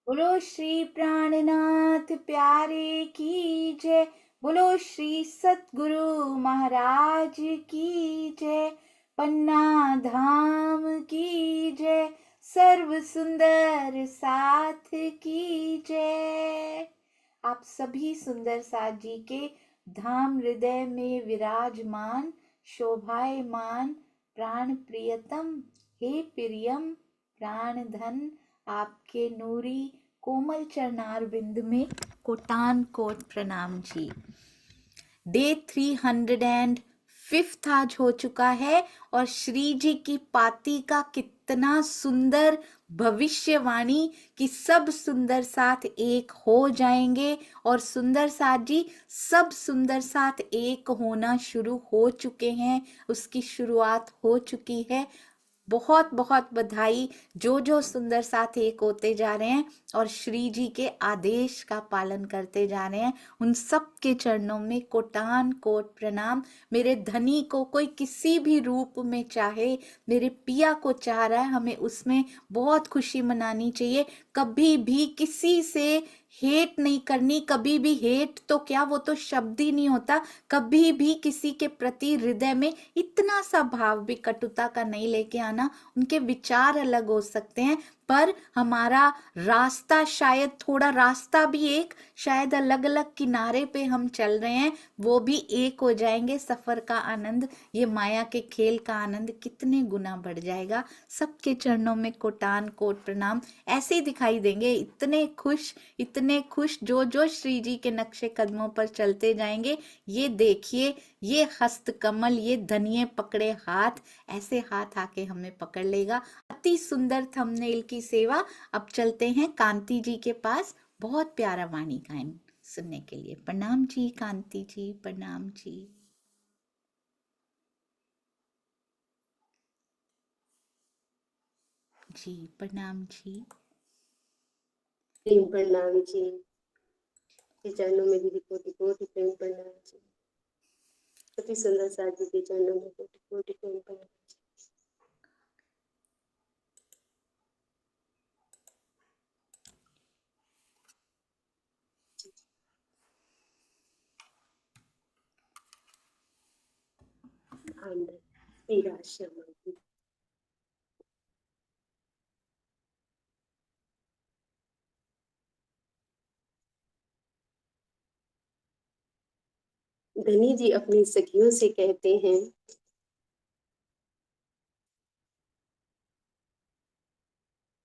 बोलो श्री प्राणनाथ प्यारे की जय। बोलो श्री सतगुरु महाराज की जय। पन्ना धाम की जय। सर्व सुंदर साथ की जय। आप सभी सुंदर साथ जी के धाम हृदय में विराजमान शोभायमान प्राण प्रियतम हे प्रियम प्राण धन आपके नूरी कोमल चरणार बिंद में कोटान कोट प्रणाम जी। डे 305 आज हो चुका है और श्री जी की पाती का कितना सुंदर भविष्यवाणी कि सब सुंदर साथ एक हो जाएंगे और सुंदर साथ जी सब सुंदर साथ एक होना शुरू हो चुके हैं, उसकी शुरुआत हो चुकी है। बहुत बहुत बधाई जो जो सुंदर साथ एक होते जा रहे हैं और श्री जी के आदेश का पालन करते जा रहे हैं, उन सब के चरणों में कोटान कोट प्रणाम। मेरे धनी को कोई किसी भी रूप में चाहे, मेरे पिया को चाह रहा है, हमें उसमें बहुत खुशी मनानी चाहिए। कभी भी किसी से हेट नहीं करनी, कभी भी हेट तो क्या, वो तो शब्द ही नहीं होता। कभी भी किसी के प्रति हृदय में इतना सा भाव भी कटुता का नहीं लेके आना। उनके विचार अलग हो सकते हैं पर हमारा रास्ता शायद थोड़ा, रास्ता भी एक, शायद अलग अलग किनारे पे हम चल रहे हैं, वो भी एक हो जाएंगे। सफर का आनंद, ये माया के खेल का आनंद कितने गुना बढ़ जाएगा। सबके चरणों में कोटान कोट प्रणाम। ऐसे ही दिखाई देंगे इतने खुश जो जो श्री जी के नक्शे कदमों पर चलते जाएंगे। ये देखिए, ये हस्त कमल, ये धनिये पकड़े हाथ, ऐसे हाथ आके हमें पकड़ लेगा। अति सुंदर थंबनेल की सेवा। अब चलते हैं कांति जी के पास, बहुत प्यारा वाणी गायन सुनने के लिए। प्रणाम जी कांति जी, प्रणाम जी। जी प्रणाम जी। प्रेम प्रणाम जी के चरणों में दीदी कोटि कोटि प्रेम प्रणाम जी। अति सुंदर साथी के चरणों में कोटि कोटि प्रेम प्रणाम जी। आनंद मेरा श्यामा जी। धनी जी अपनी सखियों से कहते हैं,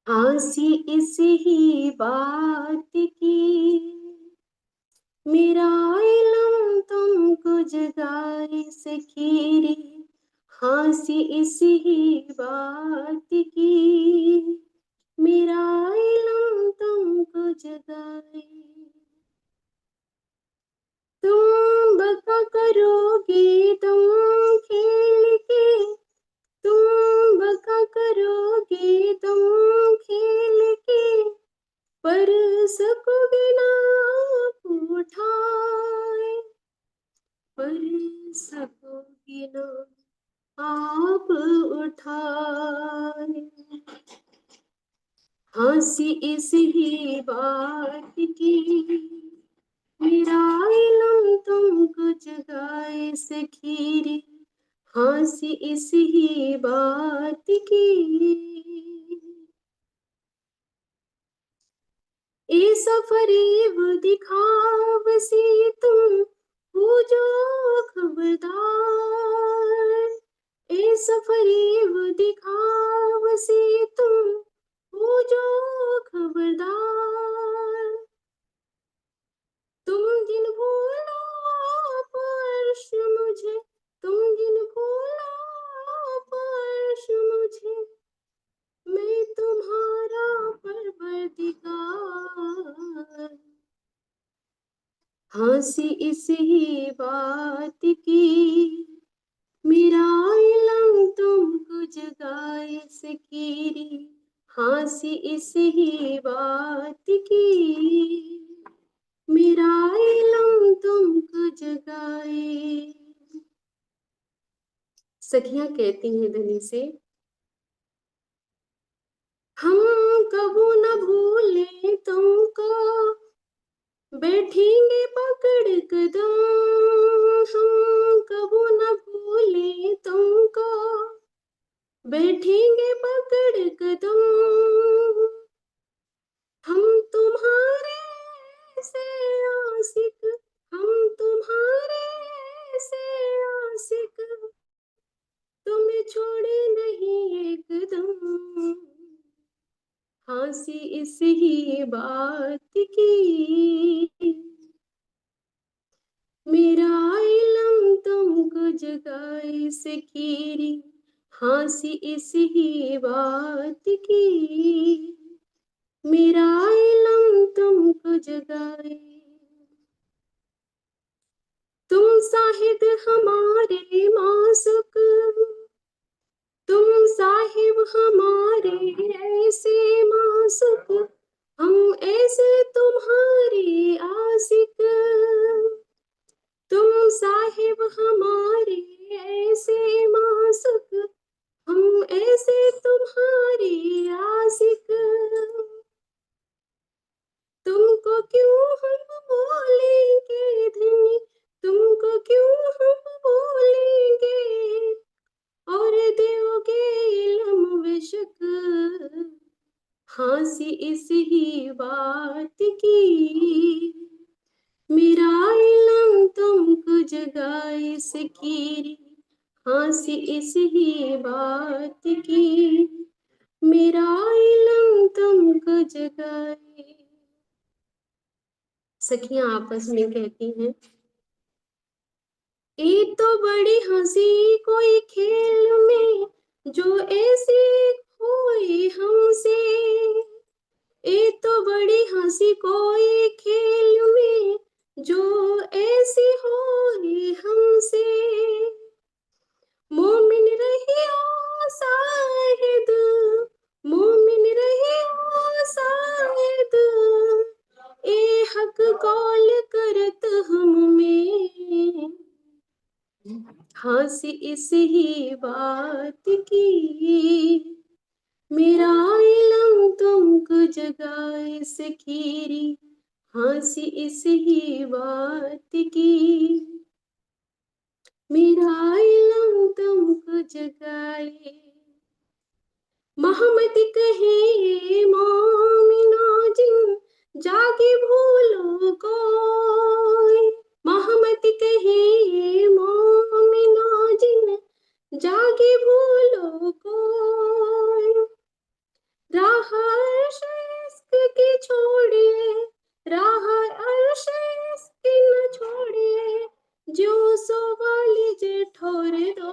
हंसी इस ही बात की मेरा इलम तुमको जगाए सखीरी। हंसी इस ही बात की मेरा इलम तुमको जगाए। तुम बका करोगे तुम खेल के, तुम बका करोगे तुम खेल के, पर सकोगे ना आप उठाए, पर सकोगे ना आप उठाए। हंसी इस ही बात की मेरा इलम तुमको जगाए सखीरी। हंसी इस ही बात की ए सफरीब दिखावसी तुम हो जो खबरदार। ए सफरीब दिखावसी तुम हो जो खबरदार। तुम जिन भूला परश मुझे, तुम जिन भूला परश मुझे, मैं तुम्हारा परवरदिगार। हंसी इस ही बात की मेरा इलम तुमको जगाए सकीरी। हंसी इस ही बात की मेरा इलम तुमको जगाए। सखियां कहती हैं धनी से, हम कबू न भूले तुम बैठेंगे पकड़ कदम, हम कबू न भूले तुमको। बैठेंगे पकड़ कदम, हम तुम्हारे से आशिक, हम तुम्हारे से आशिक, तुम्हें छोड़े नहीं एकदम। हंसी इस ही बात की, मेरा इलम तुमको जगाए सकीरी। हंसी इस ही बात की, मेरा इलम तुमको जगाए। तुम साहिद हमारे मासूक, तुम साहिब हमारे ऐसे मासूक, हम ऐसे तुम्हारे आशिक। तुम साहिब हमारे ऐसे मासूक, हम ऐसे तुम्हारे आशिक। तुमको क्यों हम बोलेंगे धनी, तुमको क्यों हम बोलेंगे, और दोगे इल्म बेशक। हंसी इस ही बात की, मेरा इल्म तुमको जगाए सकीरी। हंसी इस ही बात की, मेरा इल्म तुमको जगाए। सखियां आपस में कहती हैं, ये तो बड़ी हंसी कोई खेल में, जो ऐसी खोई हमसे। ये तो बड़ी हंसी कोई खेल में, जो ऐसी होई हमसे। मोमिन रही ओ साहिद, मोमिन रही ओ साहिद, ए हक कौल करत हम में। हंसी इस ही बात की, मेरा इल्म तुमको जगाए सकीरी। हंसी इस ही बात की, मेरा इल्म तुमको जगाए। मोहम्मद कहे मोमिना जिन, जागे भूलो कोई। मोहम्मद कहे मोमिना जिन, जागे भूलो कोई। राह अर्श इश्क की छोड़िए, राह अर्श इश्क न छोड़िए, जो सो वाली जे ठोर दो।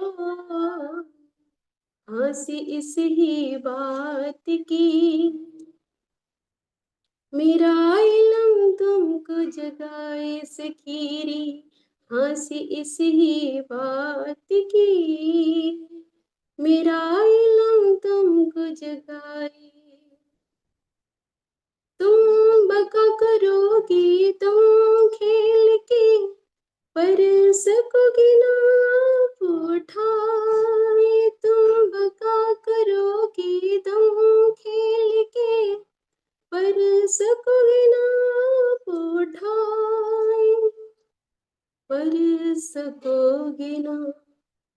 हंसी इस ही बात की, मेरा इल्म तुमको जगाए सकीरी। हंसी इस ही बात की, मेरा इल्म तुमको जगाए। तुम बका करोगी तुम खेल के, पर सकोगी ना आप उठाए। तुम बका करोगी तुम खेल के, पर सकोगी ना आप उठाए। पर सकोगी ना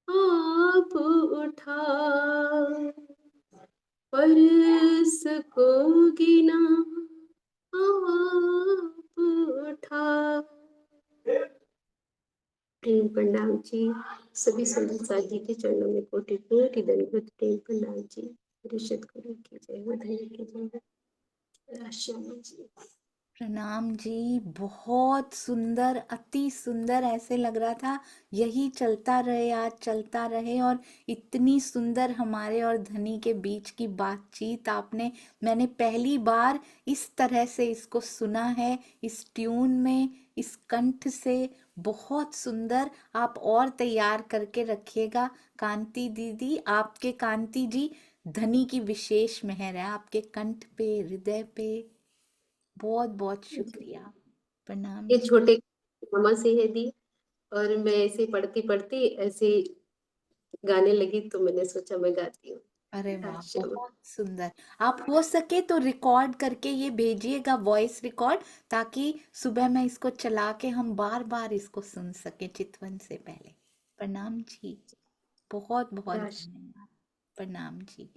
आप उठाए, पर सकोगी ना आप उठा। प्रेम प्रणाम जी। सभी सुंदर साथ जी के चरणों में कोटि कोटि दंडवत प्रेम प्रणाम जी। रिशद गुरु की जय हो, धन्य की जय हो। राश्यामा जी प्रणाम जी। बहुत सुंदर, अति सुंदर, ऐसे लग रहा था यही चलता रहे, आज चलता रहे। और इतनी सुंदर हमारे और धनी के बीच की बातचीत आपने, मैंने पहली बार इस तरह से इसको सुना है, इस ट्यून में, इस कंठ से। बहुत सुंदर। आप और तैयार करके रखिएगा कांति दीदी। आपके कांति जी, धनी की विशेष मेहर है आपके कंठ पे, हृदय पे। बहुत बहुत शुक्रिया। प्रणाम ये जी। छोटे मामा से है दी, और मैं ऐसे पढ़ती पढ़ती ऐसे गाने लगी, तो मैंने सोचा मैं गाती हूँ। अरे वाह, हास्य में। बहुत सुंदर। आप हो सके तो रिकॉर्ड करके ये भेजिएगा, वॉइस रिकॉर्ड, ताकि सुबह में इसको चला के हम बार बार इसको सुन सके चितवन से पहले। प्रणाम जी, बहुत बहुत हास्य। धन्यवाद। प्रणाम जी।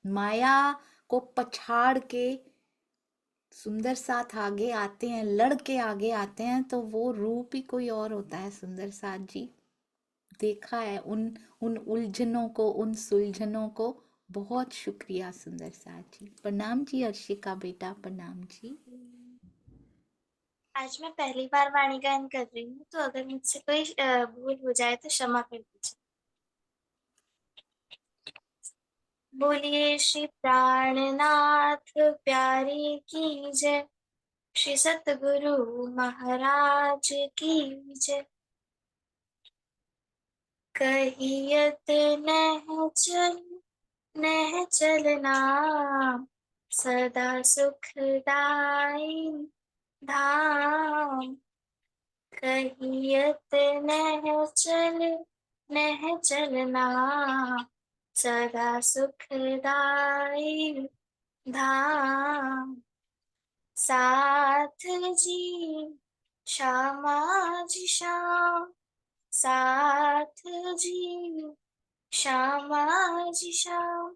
माया को पछाड़ के सुंदर साथ आगे आते हैं, लड़के आगे आते हैं, तो वो रूप ही कोई और होता है सुंदर साथ जी। देखा है उन उन उलझनों को, उन सुलझनों को। बहुत शुक्रिया सुंदर साथ जी। प्रणाम जी अर्शिका बेटा, प्रणाम जी। आज मैं पहली बार वाणी गायन कर रही हूँ, तो अगर मुझसे कोई भूल हो जाए तो क्षमा कर दीजिए। बोलिए श्री प्राणनाथ प्यारी की जय, श्री सतगुरु महाराज की जय। कहियत नह चलना, सदा सुखदाई धाम। कहियत नह चलना, सदा सुखदाई धाम। साथ जी श्यामा जी श्याम, साथ जी श्यामा जी श्याम।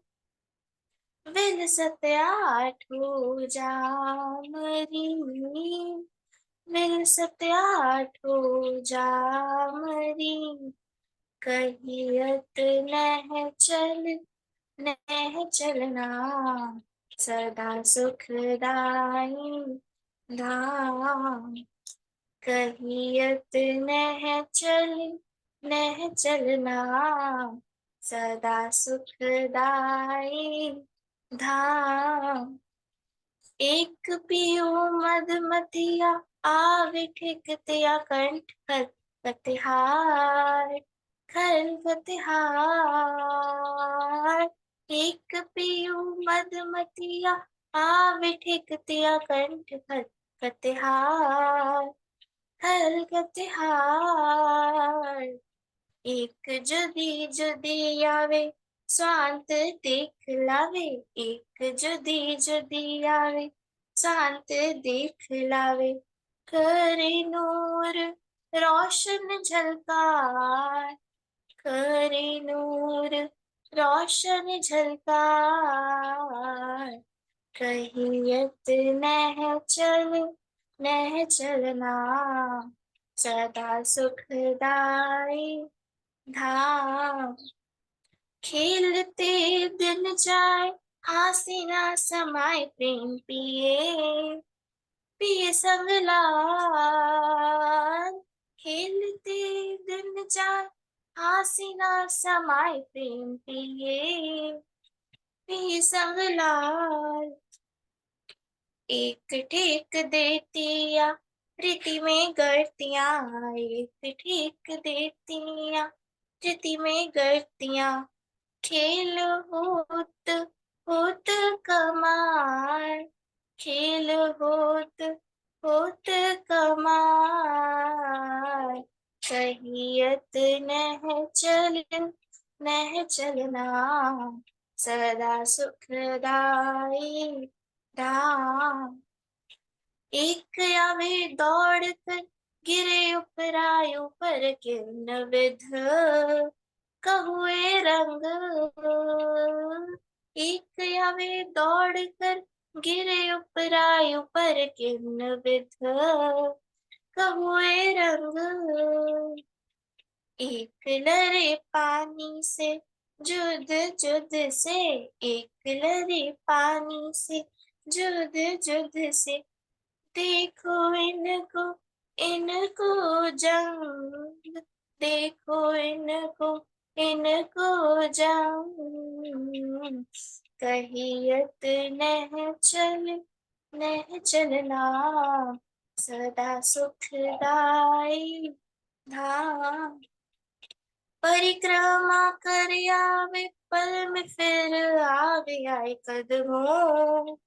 विलसत आठों जामरी, विलसत आठों जामरी। कहियत नह चलना, सदा सुखदाई धाम। कहियत नह चलना, सदा सुखदाई धाम। एक पियो मधुमतिया, आवे ठिकतिया कंठ कतिहार, खल कतिहार। एक पियो मधुमतिया, आवे ठिकतिया कंठ कतिहार, खल कतिहार। एक जुदी जुदी आवे, स्वांत देख लावे। एक जुदी जुदी आवे, स्वांत देख लावे। करे नूर रोशन झलकार, करे नूर रोशन झलकार। कहियत नह चलना, सदा सुखदाई धाम। खेलते दिन जाए, हासी ना समाए। प्रेम पिए पिए संग लाल, खेलते दिन जाए, हासी ना समाए। प्रेम पिए पिए संग लाल। एक ठीक देतिया, प्रीति में गढ़तियाँ। एक ठीक देतिया, प्रीति में गढ़तियाँ। खेल होत होत कमार, खेल होत होत कमार। कहियत नह चलना, सदा सुखदाई धाम। एक आवे दौड़ कर, गिरे उपरायु पर। किन्न विध कहुए रंग, एक आवे दौड़ कर, गिरे उपरायु पर। किन्न विध कहुए रंग। एक लरे पानी से, जुद जुद से। एक लरे पानी से, जुद जुद से। देखो इनको इनको जंग, देखो इनको इनको जंग। कहियत नह चलना, सदा सुखदाई धाम। परिक्रमा कर आवे, पल में फिर आवे। आए कदमों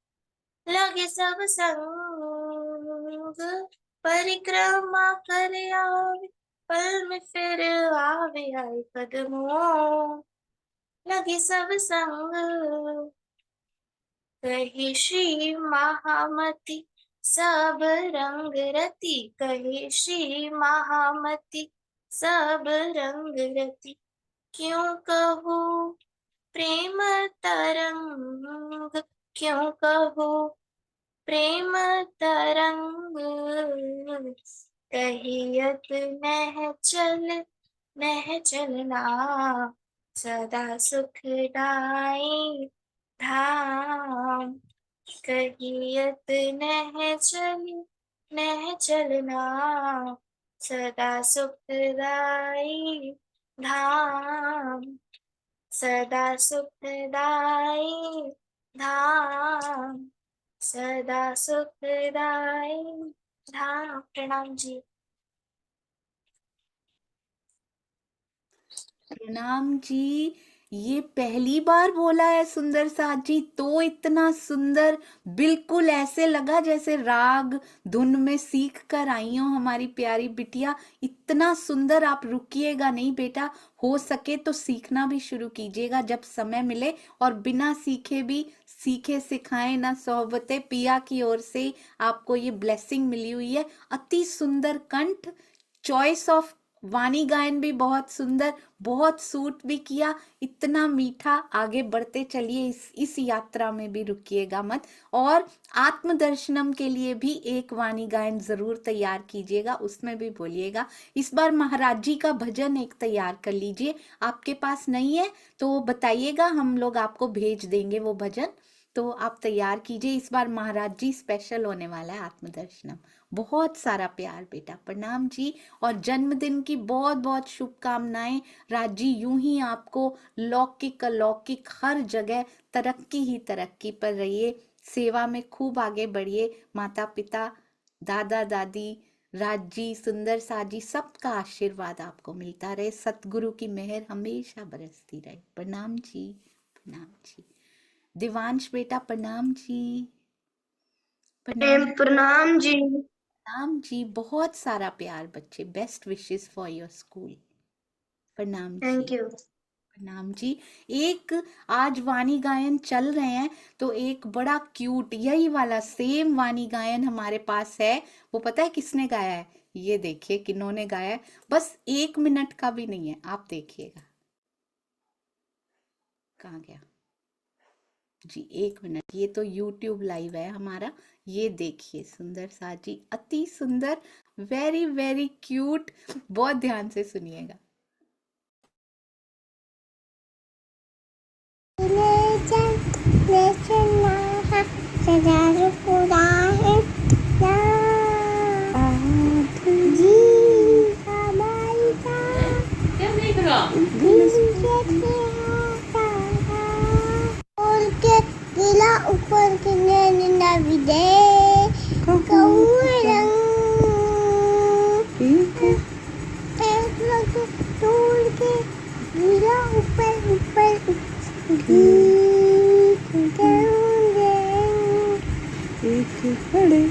लगे सब संग, परिक्रमा कर आवे, पल में फिर आवे। आए कदमों लगे सब संग, कही श्री महामती सब रंग रति, कही श्री महामती सब रंग रति। क्यों कहूँ प्रेम तरंग, क्यों कहूँ प्रेम तरंग, कहियत नह चलना, सदा सुखदाई धाम। कहियत नह चलना, सदा सुखदाई धाम, सदा सुखदाई धाम, सदा सुखदाई धाम। प्रणाम जी। प्रणाम जी। ये पहली बार बोला है सुंदर साथ जी, तो इतना सुंदर, बिल्कुल ऐसे लगा जैसे राग धुन में सीख कर आई हो हमारी प्यारी बिटिया। इतना सुंदर। आप रुकिएगा नहीं बेटा, हो सके तो सीखना भी शुरू कीजिएगा जब समय मिले, और बिना सीखे भी सीखे सिखाए ना सोहबते पिया की ओर से आपको ये ब्लेसिंग मिली हुई है। अति सुंदर कंठ, चॉइस ऑफ वाणी गायन भी बहुत सुंदर, बहुत सूट भी किया, इतना मीठा। आगे बढ़ते चलिए, इस यात्रा में भी रुकिएगा मत। और आत्मदर्शनम के लिए भी एक वाणी गायन जरूर तैयार कीजिएगा, उसमें भी बोलिएगा। इस बार महाराज जी का भजन एक तैयार कर लीजिए, आपके पास नहीं है तो बताइएगा, हम लोग आपको भेज देंगे वो भजन, तो आप तैयार कीजिए। इस बार महाराज जी स्पेशल होने वाला है आत्मदर्शनम। बहुत सारा प्यार बेटा, प्रणाम जी। और जन्मदिन की बहुत बहुत शुभकामनाएं। राज जी यूं ही आपको लौकिक अलौकिक हर जगह तरक्की ही तरक्की पर रहिए, सेवा में खूब आगे बढ़िए। माता पिता, दादा दादी, राज जी, सुंदर सा जी, सबका आशीर्वाद आपको मिलता रहे, सतगुरु की मेहर हमेशा बरसती रहे। प्रणाम जी, प्रणाम जी। दिवांश बेटा प्रणाम जी, प्रणाम। प्रणाम जी। प्रणाम जी, बहुत सारा प्यार बच्चे, best wishes for your school. प्रणाम जी, थैंक यू। प्रणाम जी। एक आज वाणी गायन चल रहे हैं, तो एक बड़ा क्यूट यही वाला सेम वाणी गायन हमारे पास है। वो पता है किसने गाया है? ये देखिए किन्होंने गाया है, बस 1 मिनट का भी नहीं है, आप देखिएगा। कहाँ गया जी? 1 मिनट, ये तो YouTube लाइव है हमारा, ये देखिए। सुंदर सा जी, अति सुंदर, वेरी वेरी क्यूट, बहुत ध्यान से सुनिएगा। क्या देख रहा? ऊपर के नैना दे तोड़ के गिरा ऊपर ऊपर एक बड़े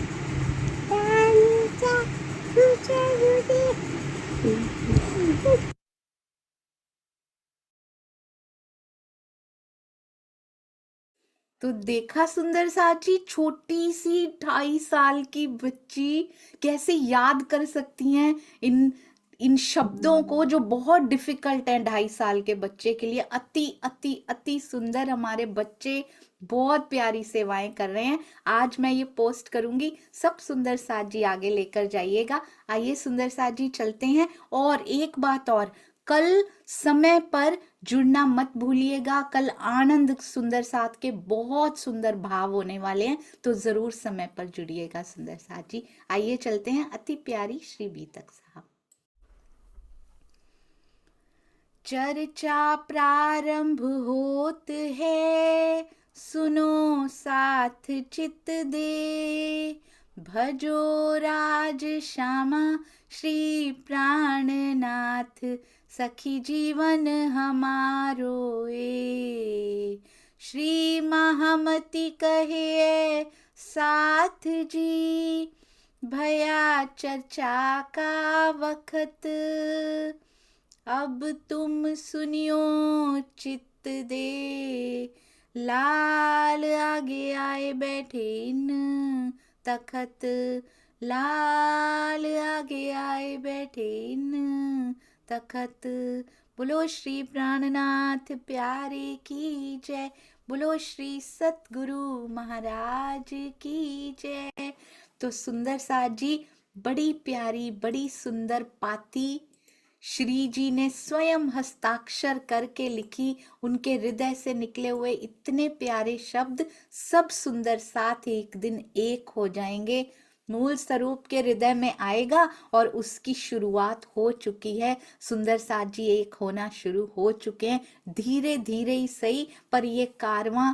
तो देखा सुंदर साची, छोटी सी 2.5 साल की बच्ची कैसे याद कर सकती हैं इन इन शब्दों को जो बहुत डिफिकल्ट है 2.5 साल के बच्चे के लिए। अति अति अति सुंदर हमारे बच्चे, बहुत प्यारी सेवाएं कर रहे हैं। आज मैं ये पोस्ट करूंगी, सब सुंदर साथ जी आगे लेकर जाइएगा। आइए सुंदर साथ जी चलते हैं। और एक बात और, कल समय पर जुड़ना मत भूलिएगा। कल आनंद सुंदर साथ के बहुत सुंदर भाव होने वाले हैं, तो जरूर समय पर जुड़िएगा सुंदर साथ जी। आइए चलते हैं, अति प्यारी श्री बीतक साहब। चर्चा प्रारंभ होत है, सुनो साथ चित दे, भजो राज श्यामा श्री प्राणनाथ, सखी जीवन हमारो ए। श्री महामती कहे साथ जी, भया चर्चा का वक्त, अब तुम सुनियो चित्त दे। लाल आगे आए बैठे इन तखत, लाल आगे आए बैठे इन तखत। बोलो श्री प्राणनाथ प्यारे की जय, बोलो श्री सतगुरु महाराज की जय। तो सुंदर साथ जी बड़ी प्यारी बड़ी सुंदर पाती श्री जी ने स्वयं हस्ताक्षर करके लिखी, उनके हृदय से निकले हुए इतने प्यारे शब्द सब सुंदर साथ एक दिन एक हो जाएंगे, मूल स्वरूप के हृदय में आएगा और उसकी शुरुआत हो चुकी है। सुंदर साथ जी एक होना शुरू हो चुके हैं, धीरे धीरे ही सही पर ये कारवां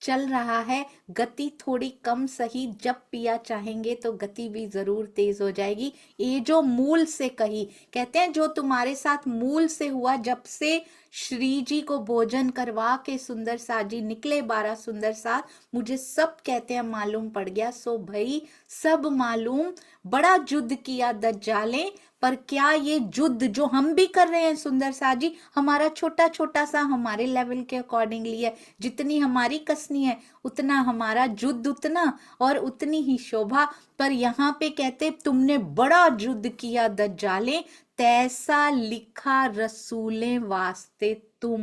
चल रहा है। गति थोड़ी कम सही, जब पिया चाहेंगे तो गति भी जरूर तेज हो जाएगी। ये जो मूल से कही, कहते हैं जो तुम्हारे साथ मूल से हुआ, जब से श्री जी को भोजन करवा के सुंदर साथ जी निकले 12 सुंदर साथ, मुझे सब कहते हैं मालूम पड़ गया। सो भाई सब मालूम, बड़ा युद्ध किया दज्जाले, पर क्या ये युद्ध जो हम भी कर रहे हैं सुंदर साथ जी, हमारा छोटा छोटा सा हमारे लेवल के अकॉर्डिंगली है। जितनी हमारी कसनी है उतना हमारा युद्ध उतना और उतनी ही शोभा। पर यहाँ पे कहते तुमने बड़ा युद्ध किया दज्जाले, तैसा लिखा रसूले वास्ते तुम।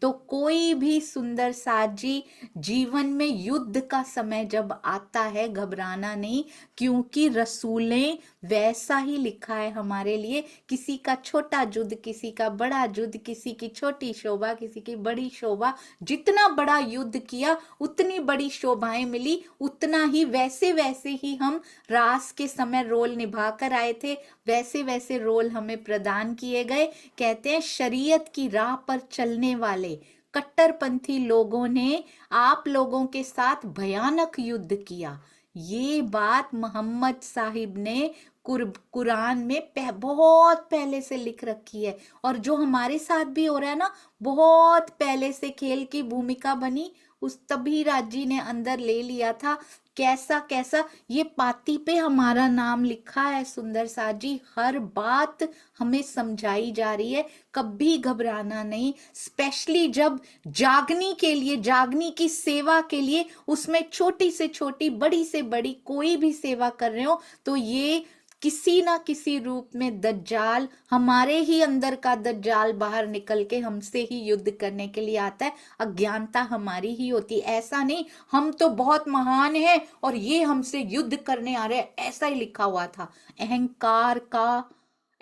तो कोई भी सुंदर साथ जी जीवन में युद्ध का समय जब आता है घबराना नहीं, क्योंकि रसूलें वैसा ही लिखा है हमारे लिए। किसी का छोटा युद्ध, किसी का बड़ा युद्ध, किसी की छोटी शोभा, किसी की बड़ी शोभा। जितना बड़ा युद्ध किया उतनी बड़ी शोभाएं मिली, उतना ही वैसे वैसे ही हम रास के समय रोल निभा कर आए थे, वैसे वैसे रोल हमें प्रदान किए गए। कहते हैं शरीयत की राह पर चलने वाले कट्टरपंथी लोगों ने आप लोगों के साथ भयानक युद्ध किया। ये बात मोहम्मद साहिब ने कुरान में बहुत पहले से लिख रखी है, और जो हमारे साथ भी हो रहा है ना, बहुत पहले से खेल की भूमिका बनी, उस तभी राजी ने अंदर ले लिया था। कैसा कैसा ये पाती पे हमारा नाम लिखा है सुंदर साथ जी, हर बात हमें समझाई जा रही है, कभी घबराना नहीं। स्पेशली जब जागनी के लिए, जागनी की सेवा के लिए, उसमें छोटी से छोटी बड़ी से बड़ी कोई भी सेवा कर रहे हो, तो ये किसी ना किसी रूप में दज्जाल, हमारे ही अंदर का दज्जाल बाहर निकल के हमसे ही युद्ध करने के लिए आता है। अज्ञानता हमारी ही होती है, ऐसा नहीं हम तो बहुत महान हैं और ये हमसे युद्ध करने आ रहे हैं, ऐसा ही लिखा हुआ था।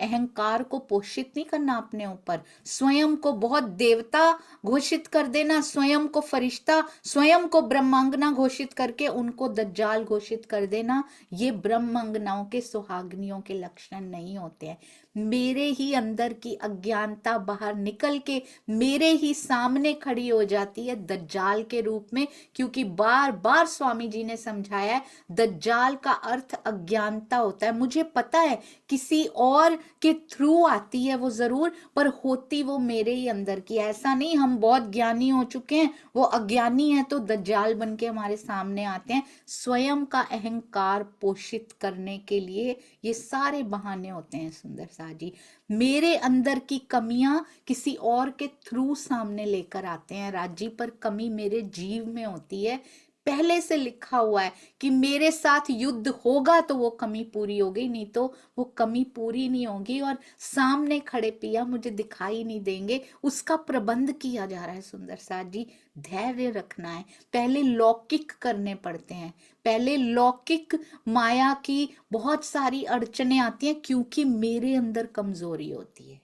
अहंकार को पोषित नहीं करना अपने ऊपर, स्वयं को बहुत देवता घोषित कर देना, स्वयं को फरिश्ता, स्वयं को ब्रह्मांगना घोषित करके उनको दज्जाल घोषित कर देना, ये ब्रह्मांगनाओं के सुहागनियों के लक्षण नहीं होते हैं। मेरे ही अंदर की अज्ञानता बाहर निकल के मेरे ही सामने खड़ी हो जाती है दज्जाल के रूप में, क्योंकि बार बार स्वामी जी ने समझाया है दज्जाल का अर्थ अज्ञानता होता है। मुझे पता है किसी और के थ्रू आती है वो जरूर, पर होती वो मेरे ही अंदर की। ऐसा नहीं हम बहुत ज्ञानी हो चुके हैं, वो अज्ञानी है तो दज्जाल बन के हमारे सामने आते हैं। स्वयं का अहंकार पोषित करने के लिए ये सारे बहाने होते हैं सुंदर साथ जी। मेरे अंदर की कमियां किसी और के थ्रू सामने लेकर आते हैं राजी, पर कमी मेरे जीव में होती है, पहले से लिखा हुआ है कि मेरे साथ युद्ध होगा तो वो कमी पूरी होगी, नहीं तो वो कमी पूरी नहीं होगी। और सामने खड़े पिया मुझे दिखाई नहीं देंगे, उसका प्रबंध किया जा रहा है सुंदर साथ जी। धैर्य रखना है, पहले लौकिक करने पड़ते हैं, पहले लौकिक माया की बहुत सारी अड़चने आती हैं, क्योंकि मेरे अंदर कमजोरी होती है।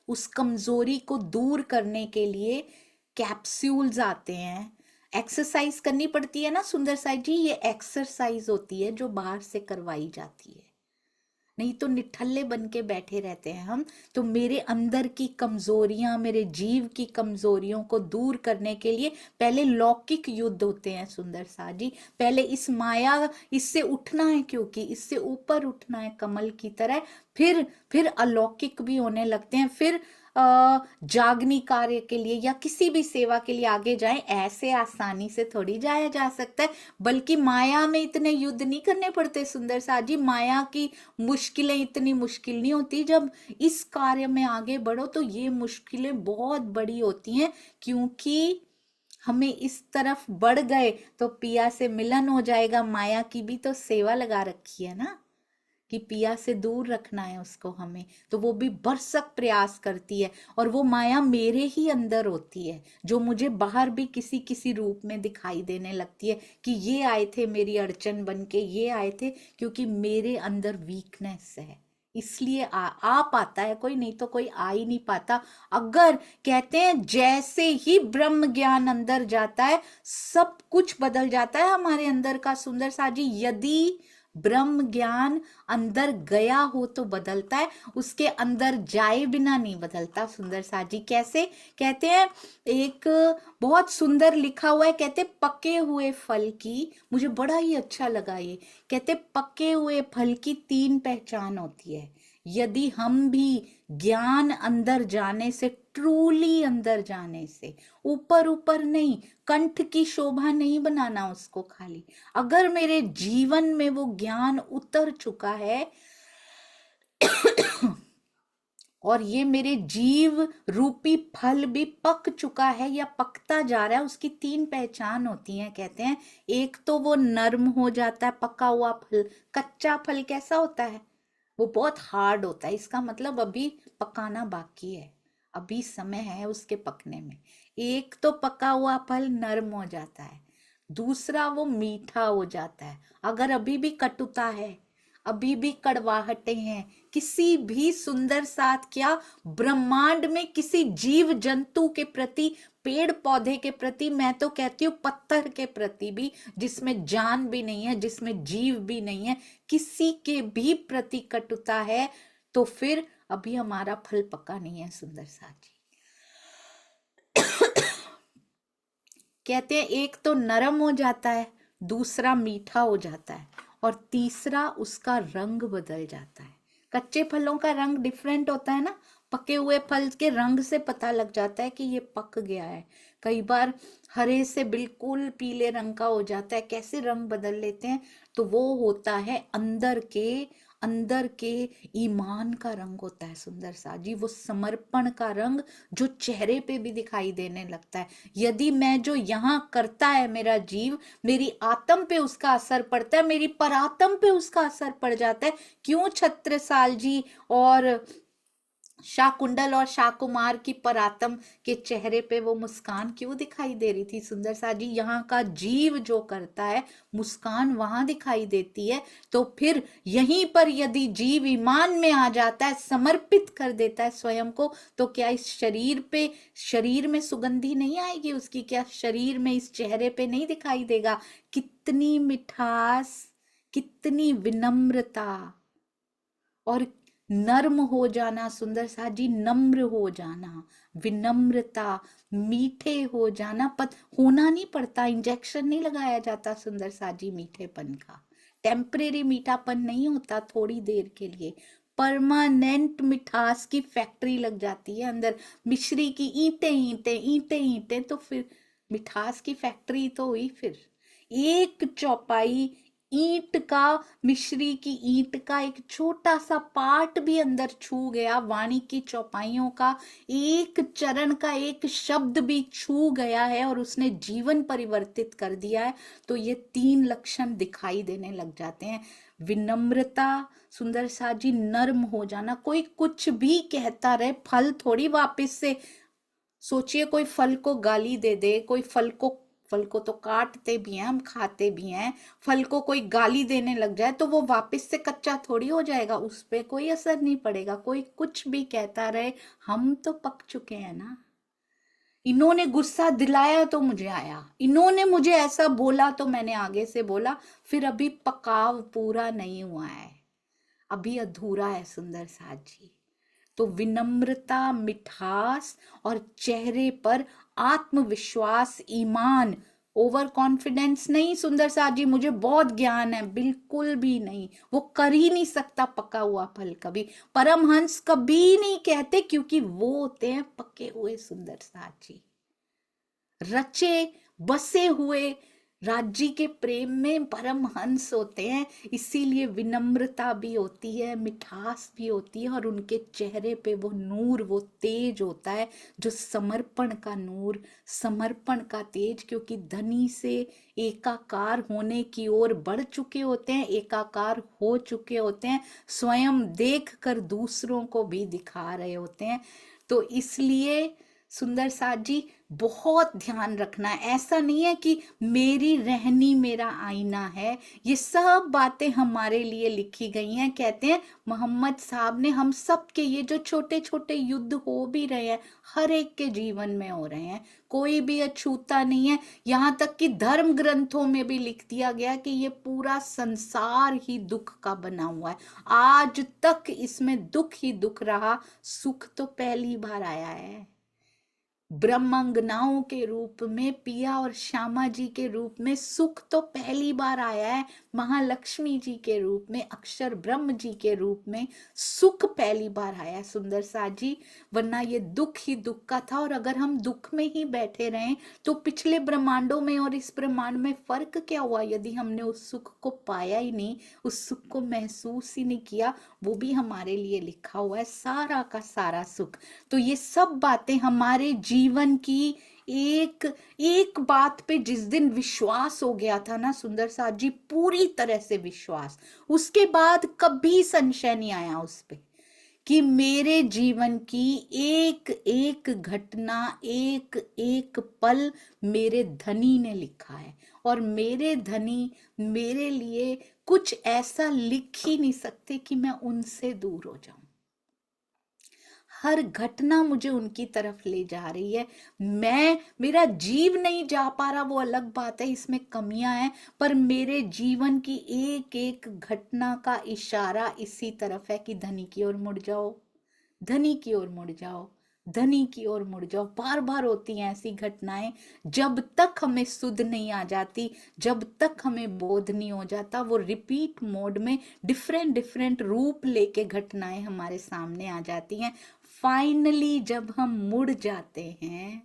उस कमजोरी को दूर करने के लिए कैप्सूल्स आते हैं, एक्सरसाइज करनी पड़ती है ना सुंदर साथ जी। ये एक्सरसाइज होती है जो बाहर से करवाई जाती है, नहीं तो निठल्ले बन के बैठे रहते हैं हम। तो मेरे अंदर की कमजोरियां, मेरे जीव की कमजोरियों को दूर करने के लिए पहले लौकिक युद्ध होते हैं सुंदर साथ जी। पहले इस माया, इससे उठना है, क्योंकि इससे ऊपर उठना है कमल की तरह, फिर अलौकिक भी होने लगते हैं, फिर जागनी कार्य के लिए या किसी भी सेवा के लिए आगे जाएं, ऐसे आसानी से थोड़ी जाया जा सकता है। बल्कि माया में इतने युद्ध नहीं करने पड़ते सुंदर साथ जी, माया की मुश्किलें इतनी मुश्किल नहीं होती। जब इस कार्य में आगे बढ़ो तो ये मुश्किलें बहुत बड़ी होती हैं, क्योंकि हमें इस तरफ बढ़ गए तो पिया से मिलन हो जाएगा। माया की भी तो सेवा लगा रखी है ना, कि पिया से दूर रखना है उसको हमें, तो वो भी भरसक प्रयास करती है। और वो माया मेरे ही अंदर होती है, जो मुझे बाहर भी किसी किसी रूप में दिखाई देने लगती है कि ये आए थे मेरी अड़चन बन के, ये आए थे, क्योंकि मेरे अंदर वीकनेस है, इसलिए आ पाता है कोई, नहीं तो कोई आ ही नहीं पाता। अगर कहते हैं जैसे ही ब्रह्म ज्ञान अंदर जाता है सब कुछ बदल जाता है हमारे अंदर का सुंदर साजी। यदि ब्रह्म ज्ञान अंदर गया हो तो बदलता है, उसके अंदर जाए बिना नहीं बदलता सुंदर साजी। कैसे? कहते हैं एक बहुत सुंदर लिखा हुआ है, कहते पके हुए फल की, मुझे बड़ा ही अच्छा लगा ये, कहते पके हुए फल की 3 पहचान होती है। यदि हम भी ज्ञान अंदर जाने से, ट्रूली अंदर जाने से, ऊपर ऊपर नहीं, कंठ की शोभा नहीं बनाना उसको खाली, अगर मेरे जीवन में वो ज्ञान उतर चुका है और ये मेरे जीव रूपी फल भी पक चुका है या पकता जा रहा है, उसकी 3 पहचान होती हैं। कहते हैं एक तो वो नर्म हो जाता है, पका हुआ फल। कच्चा फल कैसा होता है? वो बहुत हार्ड होता है, इसका मतलब अभी पकाना बाकी है, अभी समय है उसके पकने में। एक तो पका हुआ फल नरम हो जाता है, दूसरा वो मीठा हो जाता है। अगर अभी भी कटुता है, अभी भी कड़वाहटें हैं, किसी भी सुंदर साथ क्या ब्रह्मांड में किसी जीव जंतु के प्रति, पेड़ पौधे के प्रति, मैं तो कहती हूँ पत्थर के प्रति भी, जिसमें जान भी नहीं है, जिसमें जीव भी नहीं है, किसी के भी प्रति कटुता है, तो फिर अभी हमारा फल पका नहीं है सुंदर साथ जी। कहते हैं एक तो नरम हो जाता है, दूसरा मीठा हो जाता है, और तीसरा उसका रंग बदल जाता है। कच्चे फलों का रंग डिफरेंट होता है ना, पके हुए फल के रंग से पता लग जाता है कि ये पक गया है। कई बार हरे से बिल्कुल पीले रंग का हो जाता है, कैसे रंग बदल लेते हैं, तो वो होता है अंदर के ईमान का रंग होता है सुंदर सा जी, वो समर्पण का रंग जो चेहरे पे भी दिखाई देने लगता है। यदि मैं जो यहाँ करता है मेरा जीव, मेरी आत्म पे उसका असर पड़ता है, मेरी परात्म पे उसका असर पड़ जाता है। क्यों छत्रसाल जी और शाकुंडल और शाकुमार की परातम के चेहरे पे वो मुस्कान क्यों दिखाई दे रही थी सुंदर सा जी? यहाँ का जीव जो करता है मुस्कान वहां दिखाई देती है। तो फिर यहीं पर यदि जीव ईमान में आ जाता है, समर्पित कर देता है स्वयं को, तो क्या इस शरीर में सुगंधी नहीं आएगी उसकी? क्या शरीर में, इस चेहरे पे नहीं दिखाई देगा? कितनी मिठास, कितनी विनम्रता और नर्म हो जाना सुंदर सा जी, नम्र हो जाना, विनम्रता, मीठे हो जाना। होना नहीं पड़ता, इंजेक्शन नहीं लगाया जाता सुंदर सा जी मीठेपन का। टेम्परेरी मीठापन नहीं होता, थोड़ी देर के लिए, परमानेंट मिठास की फैक्ट्री लग जाती है अंदर। मिश्री की ईंटें तो फिर मिठास की फैक्ट्री तो हुई। फिर एक चौपाई ईंट का, मिश्री की ईंट का एक छोटा सा पार्ट भी अंदर छू गया, वाणी की चौपाइयों का एक चरण का एक शब्द भी छू गया है और उसने जीवन परिवर्तित कर दिया है, तो ये 3 लक्षण दिखाई देने लग जाते हैं। विनम्रता सुंदर सा जी, नर्म हो जाना। कोई कुछ भी कहता रहे, फल थोड़ी वापस से, सोचिए कोई फल को गाली दे दे, कोई फल को तो काटते भी हैं हम, खाते भी हैं, फल को कोई गाली देने लग जाए तो वो वापस से कच्चा थोड़ी हो जाएगा, उस पर कोई असर नहीं पड़ेगा। कोई कुछ भी कहता रहे, हम तो पक चुके हैं ना। इन्होंने गुस्सा दिलाया तो मुझे आया, इन्होंने मुझे ऐसा बोला तो मैंने आगे से बोला, फिर अभी पकाव पूरा नहीं हुआ है, अभी अधूरा है सुंदर साथ जी। तो विनम्रता, मिठास और चेहरे पर आत्मविश्वास, ईमान, ओवर कॉन्फिडेंस नहीं सुंदर साथ जी, मुझे बहुत ज्ञान है, बिल्कुल भी नहीं। वो कर ही नहीं सकता पका हुआ फल कभी। परमहंस कभी नहीं कहते, क्योंकि वो होते हैं पके हुए सुंदर साथ जी, रचे बसे हुए राज्य के प्रेम में परमहंस होते हैं। इसीलिए विनम्रता भी होती है, मिठास भी होती है, और उनके चेहरे पे वो नूर, वो तेज होता है, जो समर्पण का नूर, समर्पण का तेज। क्योंकि धनी से एकाकार होने की ओर बढ़ चुके होते हैं, एकाकार हो चुके होते हैं, स्वयं देख कर दूसरों को भी दिखा रहे होते हैं। तो इसलिए सुंदर साथ जी, बहुत ध्यान रखना है। ऐसा नहीं है कि मेरी रहनी मेरा आईना है, ये सब बातें हमारे लिए लिखी गई हैं। कहते हैं मोहम्मद साहब ने, हम सब के ये जो छोटे छोटे युद्ध हो भी रहे हैं, हर एक के जीवन में हो रहे हैं, कोई भी अछूता नहीं है। यहाँ तक कि धर्म ग्रंथों में भी लिख दिया गया कि ये पूरा संसार ही दुख का बना हुआ है। आज तक इसमें दुख ही दुख रहा, सुख तो पहली बार आया है। ब्रह्मांगनाओं के रूप में, पिया और श्यामा जी के रूप में सुख तो पहली बार आया है। महालक्ष्मी जी के रूप में, अक्षर ब्रह्म जी के रूप में सुख पहली बार आया है सुंदर साथ जी। वरना ये दुख ही दुख का था। और अगर हम दुख में ही बैठे रहें तो पिछले ब्रह्मांडों में और इस ब्रह्मांड में फर्क क्या हुआ? यदि हमने उस सुख को पाया ही नहीं, उस सुख को महसूस ही नहीं किया, वो भी हमारे लिए लिखा हुआ है, सारा का सारा सुख। तो ये सब बातें हमारे जीवन की एक एक बात पे जिस दिन विश्वास हो गया था ना सुंदर साथ जी, पूरी तरह से विश्वास, उसके बाद कभी संशय नहीं आया उस पे कि मेरे जीवन की एक एक घटना, एक एक पल मेरे धनी ने लिखा है। और मेरे धनी मेरे लिए कुछ ऐसा लिख ही नहीं सकते कि मैं उनसे दूर हो जाऊं। हर घटना मुझे उनकी तरफ ले जा रही है। मेरा जीव नहीं जा पा रहा, वो अलग बात है, इसमें कमियां हैं, पर मेरे जीवन की एक एक घटना का इशारा इसी तरफ है कि धनी की ओर मुड़ जाओ, धनी की ओर मुड़ जाओ, धनी की ओर मुड़ जाओ। बार बार होती हैं ऐसी घटनाएं। जब तक हमें सुध नहीं आ जाती, जब तक हमें बोध नहीं हो जाता, वो रिपीट मोड में डिफरेंट डिफरेंट रूप लेके घटनाएं हमारे सामने आ जाती हैं। फाइनली जब हम मुड़ जाते हैं,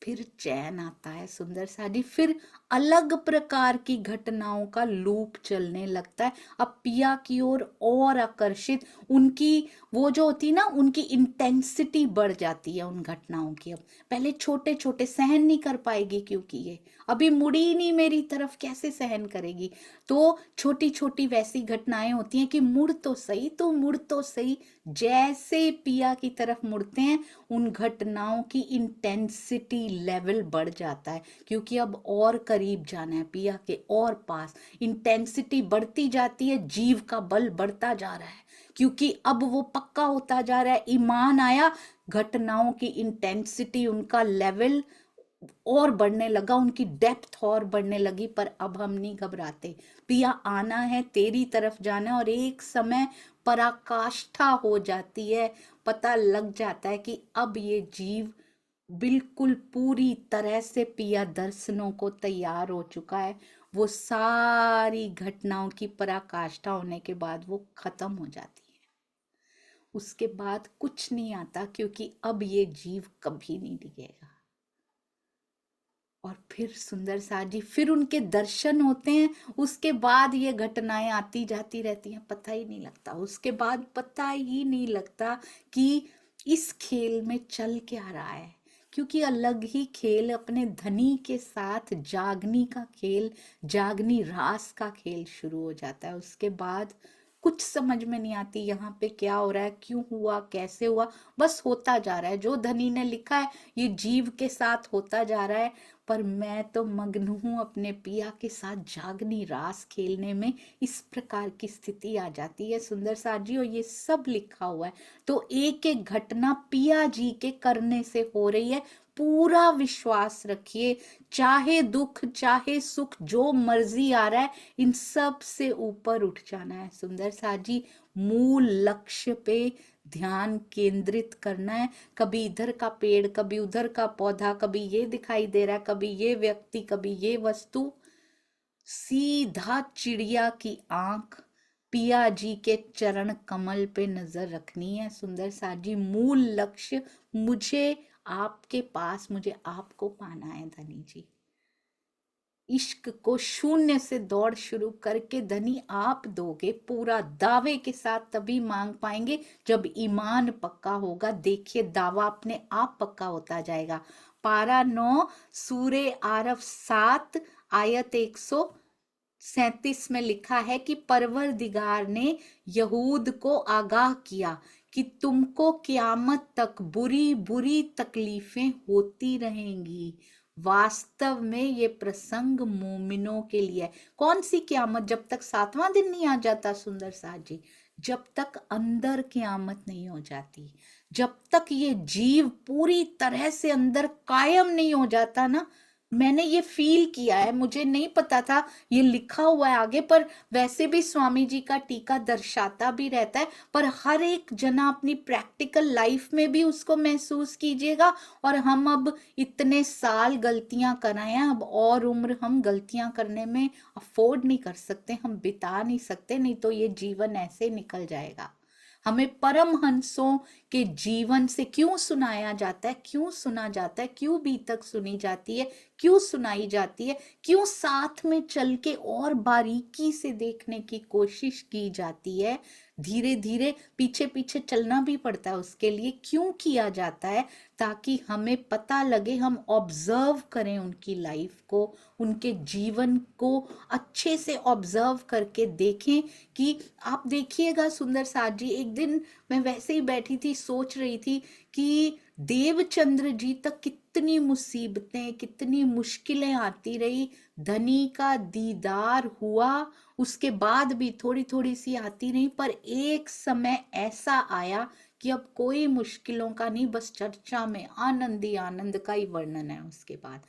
फिर चैन आता है सुंदर सा जी। फिर अलग प्रकार की घटनाओं का लूप चलने लगता है। अब पिया की ओर और आकर्षित, उनकी वो जो होती ना, उनकी इंटेंसिटी बढ़ जाती है उन घटनाओं की। अब पहले छोटे छोटे सहन नहीं कर पाएगी, क्योंकि ये अभी मुड़ी ही नहीं मेरी तरफ, कैसे सहन करेगी? तो छोटी छोटी वैसी घटनाएं होती हैं कि मुड़ तो सही, तो मुड़ तो सही। जैसे पिया की तरफ मुड़ते हैं, उन घटनाओं की इंटेंसिटी लेवल बढ़ जाता है, क्योंकि अब और करीब जाना है पिया के और पास। इंटेंसिटी बढ़ती जाती है, जीव का बल बढ़ता जा रहा है, क्योंकि अब वो पक्का होता जा रहा है, ईमान आया। घटनाओं की इंटेंसिटी, उनका लेवल और बढ़ने लगा, उनकी डेप्थ और बढ़ने लगी। पर अब हम नहीं घबराते, पिया आना है, तेरी तरफ जाना है। और एक समय पराकाष्ठा हो जाती है, पता लग जाता है कि अब ये जीव बिल्कुल पूरी तरह से पिया दर्शनों को तैयार हो चुका है। वो सारी घटनाओं की पराकाष्ठा होने के बाद वो खत्म हो जाती है। उसके बाद कुछ नहीं आता, क्योंकि अब ये जीव कभी नहीं दिखेगा। और फिर सुंदर साथ जी, फिर उनके दर्शन होते हैं। उसके बाद ये घटनाएं आती जाती रहती हैं, पता ही नहीं लगता। उसके बाद पता ही नहीं लगता कि इस खेल में चल क्या रहा है, क्योंकि अलग ही खेल अपने धनी के साथ जागनी का खेल, जागनी रास का खेल शुरू हो जाता है। उसके बाद कुछ समझ में नहीं आती यहाँ पे क्या हो रहा है, क्यों हुआ, कैसे हुआ, बस होता जा रहा है। जो धनी ने लिखा है ये जीव के साथ होता जा रहा है। पर मैं तो मग्न हूं अपने पिया के साथ जागनी रास खेलने में। इस प्रकार की स्थिति आ जाती है सुंदर साथ जी, और ये सब लिखा हुआ है। तो एक एक घटना पिया जी के करने से हो रही है, पूरा विश्वास रखिए, चाहे दुख चाहे सुख जो मर्जी आ रहा है, इन सब से ऊपर उठ जाना है। सुंदर साथ जी, मूल लक्ष्य पे ध्यान केंद्रित करना है। कभी इधर का पेड़, कभी उधर का पौधा, कभी ये दिखाई दे रहा है, कभी ये व्यक्ति, कभी ये वस्तु, सीधा चिड़िया की आंख पिया जी के चरण कमल पे नजर रखनी है। सुंदर साथ जी, मूल लक्ष्य मुझे आपके पास, मुझे आपको पाना है धनी जी। इश्क को शून्य से दौड़ शुरू करके धनी आप दोगे, पूरा दावे के साथ तभी मांग पाएंगे जब ईमान पक्का होगा। देखिए दावा अपने आप पक्का होता जाएगा। पारा 9 सूरे आरफ 7 आयत 137 में लिखा है कि परवरदिगार ने यहूद को आगाह किया कि तुमको क़यामत तक बुरी बुरी तकलीफें होती रहेंगी। वास्तव में ये प्रसंग मोमिनों के लिए है। कौन सी क़यामत? जब तक 7वां दिन नहीं आ जाता सुंदर साथ जी, जब तक अंदर क़यामत नहीं हो जाती, जब तक ये जीव पूरी तरह से अंदर कायम नहीं हो जाता ना। मैंने ये फील किया है, मुझे नहीं पता था ये लिखा हुआ है आगे, पर वैसे भी स्वामी जी का टीका दर्शाता भी रहता है, पर हर एक जना अपनी प्रैक्टिकल लाइफ में भी उसको महसूस कीजिएगा। और हम अब इतने साल गलतियां कर रहे हैं, अब और उम्र हम गलतियां करने में अफोर्ड नहीं कर सकते, हम बिता नहीं सकते, नहीं तो ये जीवन ऐसे निकल जाएगा। हमें परमहंसों के जीवन से क्यों सुनाया जाता है, क्यों सुना जाता है, क्यों बीतक सुनी जाती है, क्यों सुनाई जाती है, क्यों साथ में चल के और बारीकी से देखने की कोशिश की जाती है, धीरे धीरे पीछे पीछे चलना भी पड़ता है उसके लिए। क्यों किया जाता है? ताकि हमें पता लगे, हम ऑब्जर्व करें उनकी लाइफ को, उनके जीवन को अच्छे से ऑब्जर्व करके देखें। कि आप देखिएगा सुंदर साथ जी, एक दिन मैं वैसे ही बैठी थी, सोच रही थी कि देवचंद्र जी तक कितनी मुसीबतें, कितनी मुश्किलें आती रही, धनी का दीदार हुआ, उसके बाद भी थोड़ी थोड़ी सी आती रही, पर एक समय ऐसा आया कि अब कोई मुश्किलों का नहीं, बस चर्चा में आनंद ही आनंद का ही वर्णन है। उसके बाद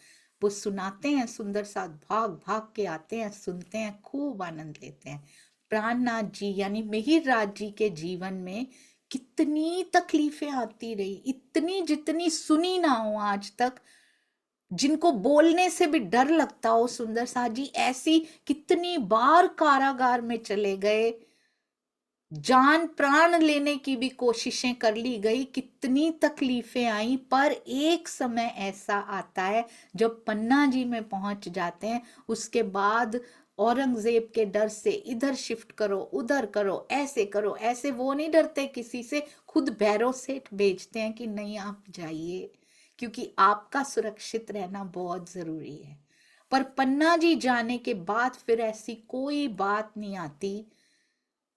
वो सुनाते हैं, सुंदर साथ भाग भाग के आते हैं, सुनते हैं, खूब आनंद लेते हैं। प्राणनाथ जी यानी मिहिर राज जी के जीवन में कितनी तकलीफें आती रही, इतनी जितनी सुनी ना हो आज तक, जिनको बोलने से भी डर लगता हो। सुंदर साथ जी ऐसी कितनी बार कारागार में चले गए, जान प्राण लेने की भी कोशिशें कर ली गई, कितनी तकलीफें आई, पर एक समय ऐसा आता है जब पन्ना जी में पहुंच जाते हैं। उसके बाद औरंगजेब के डर से इधर शिफ्ट करो, उधर करो, ऐसे करो, ऐसे, वो नहीं डरते किसी से, खुद भैरव सेठ भेजते हैं कि नहीं आप जाइए, क्योंकि आपका सुरक्षित रहना बहुत जरूरी है। पर पन्ना जी जाने के बाद फिर ऐसी कोई बात नहीं आती,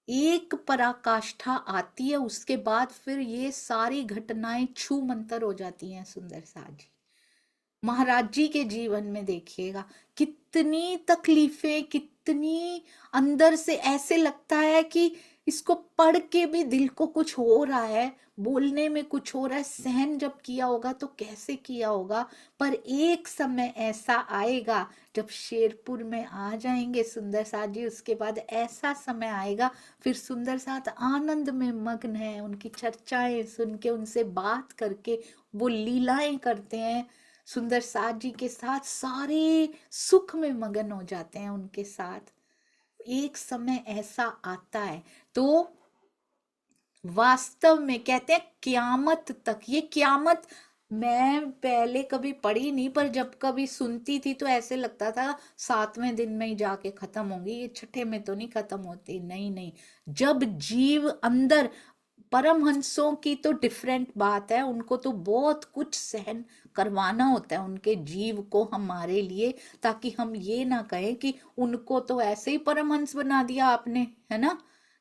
एक पराकाष्ठा आती है, उसके बाद फिर ये सारी घटनाएं छू मंतर हो जाती हैं। सुंदर साथ जी महाराज जी के जीवन में देखिएगा, कितनी तकलीफें, कितनी अंदर से ऐसे लगता है कि इसको पढ़ के भी दिल को कुछ हो रहा है, बोलने में कुछ हो रहा है, सहन जब किया होगा तो कैसे किया होगा। पर एक समय ऐसा आएगा जब शेरपुर में आ जाएंगे सुंदर साथ जी, उसके बाद ऐसा समय आएगा, फिर सुंदर साथ आनंद में मग्न है, उनकी चर्चाएं सुन के, उनसे बात करके, वो लीलाएं करते हैं सुंदर साथ जी के साथ, सारे सुख में मगन हो जाते हैं उनके साथ। एक समय ऐसा आता है, तो वास्तव में कहते हैं क्यामत तक, ये क्यामत मैं पहले कभी पढ़ी नहीं, पर जब कभी सुनती थी तो ऐसे लगता था 7वें दिन में ही जाके खत्म होंगी, ये छठे में तो नहीं खत्म होती। नहीं नहीं, जब जीव अंदर, परमहंसों की तो डिफरेंट बात है, उनको तो बहुत कुछ सहन करवाना होता है उनके जीव को हमारे लिए, ताकि हम ये ना कहें कि उनको तो ऐसे ही परमहंस बना दिया आपने, है ना,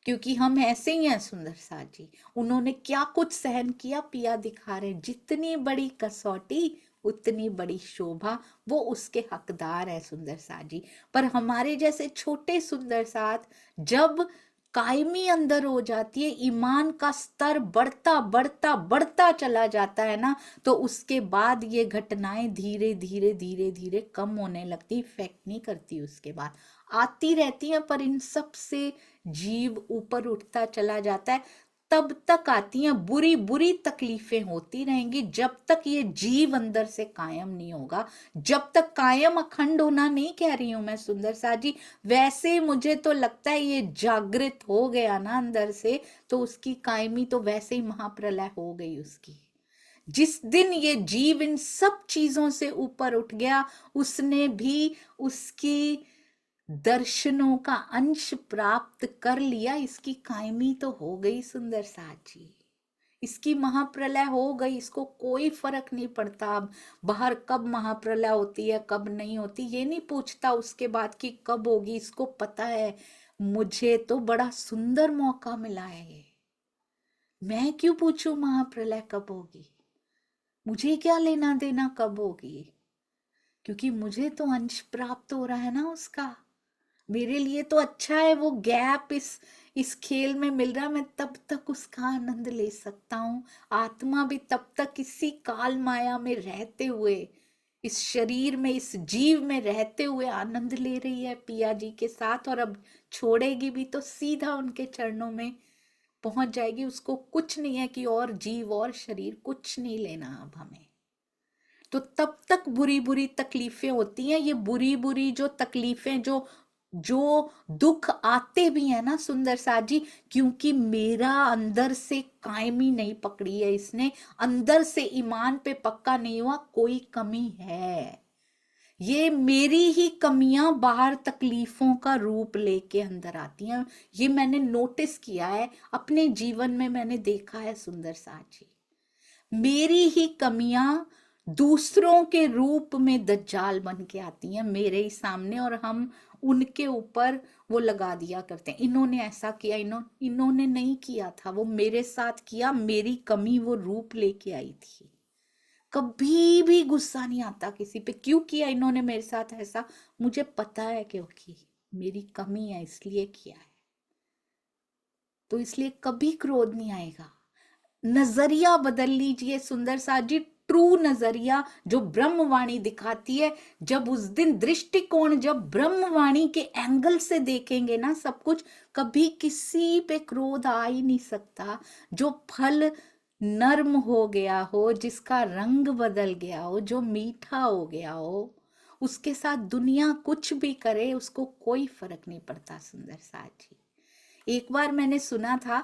क्योंकि हम ऐसे ही हैं। सुंदर साथ जी उन्होंने क्या कुछ सहन किया, पिया दिखा रहे, जितनी बड़ी कसौटी उतनी बड़ी शोभा, वो उसके हकदार है सुंदर साथ जी। पर हमारे जैसे छोटे सुंदर साथ जब कायमी अंदर हो जाती है, ईमान का स्तर बढ़ता बढ़ता बढ़ता चला जाता है ना, तो उसके बाद ये घटनाएं धीरे धीरे धीरे धीरे कम होने लगती, इफेक्ट नहीं करती, उसके बाद आती रहती है, पर इन सब से जीव ऊपर उठता चला जाता है। तब तक आती हैं बुरी बुरी तकलीफें होती रहेंगी, जब तक ये जीव अंदर से कायम नहीं होगा, जब तक कायम अखंड होना नहीं कह रही हूं मैं सुंदर सा जी, वैसे मुझे तो लगता है ये जागृत हो गया ना अंदर से, तो उसकी कायमी तो वैसे ही महाप्रलय हो गई उसकी। जिस दिन ये जीव इन सब चीजों से ऊपर उठ गया, उसने भी उसकी दर्शनों का अंश प्राप्त कर लिया, इसकी कायमी तो हो गई सुंदर साथ जी, इसकी महाप्रलय हो गई, इसको कोई फर्क नहीं पड़ता अब बाहर कब महाप्रलय होती है कब नहीं होती, ये नहीं पूछता उसके बाद कि कब होगी, इसको पता है मुझे तो बड़ा सुंदर मौका मिला है ये, मैं क्यों पूछूं महाप्रलय कब होगी, मुझे क्या लेना देना कब होगी, क्योंकि मुझे तो अंश प्राप्त हो रहा है ना उसका, मेरे लिए तो अच्छा है वो गैप इस खेल में मिल रहा, मैं तब तक उसका आनंद ले सकता हूँ। आत्मा भी तब तक इसी काल माया में रहते हुए, इस शरीर में इस जीव में रहते हुए आनंद ले रही है पिया जी के साथ, और अब छोड़ेगी भी तो सीधा उनके चरणों में पहुंच जाएगी, उसको कुछ नहीं है कि और जीव और शरीर कुछ नहीं लेना अब हमें। तो तब तक बुरी बुरी तकलीफें होती हैं, ये बुरी बुरी जो तकलीफें जो जो दुख आते भी है ना सुंदर साथ जी, क्योंकि मेरा अंदर से कायमी नहीं पकड़ी है इसने, अंदर से ईमान पे पक्का नहीं हुआ, कोई कमी है, ये मेरी ही कमियां बाहर तकलीफों का रूप लेके अंदर आती हैं, ये मैंने नोटिस किया है अपने जीवन में, मैंने देखा है सुंदर साथ जी, मेरी ही कमियां दूसरों के रूप में दज्जाल बन के आती हैं मेरे ही सामने, और हम उनके ऊपर वो लगा दिया करते हैं, इन्होंने ऐसा किया, इन्होंने नहीं किया था, वो मेरे साथ किया, मेरी कमी वो रूप लेके आई थी। कभी भी गुस्सा नहीं आता किसी पे, क्यों किया इन्होंने मेरे साथ ऐसा, मुझे पता है क्योंकि मेरी कमी है इसलिए किया है, तो इसलिए कभी क्रोध नहीं आएगा। नजरिया बदल लीजिए सुंदर साथ जी, ट्रू नजरिया जो ब्रह्मवाणी दिखाती है, जब उस दिन दृष्टिकोण जब ब्रह्मवाणी के एंगल से देखेंगे ना सब कुछ, कभी किसी पे क्रोध आ ही नहीं सकता। जो फल नर्म हो गया हो, जिसका रंग बदल गया हो, जो मीठा हो गया हो, उसके साथ दुनिया कुछ भी करे उसको कोई फर्क नहीं पड़ता सुंदर साथ जी। एक बार मैंने सुना था,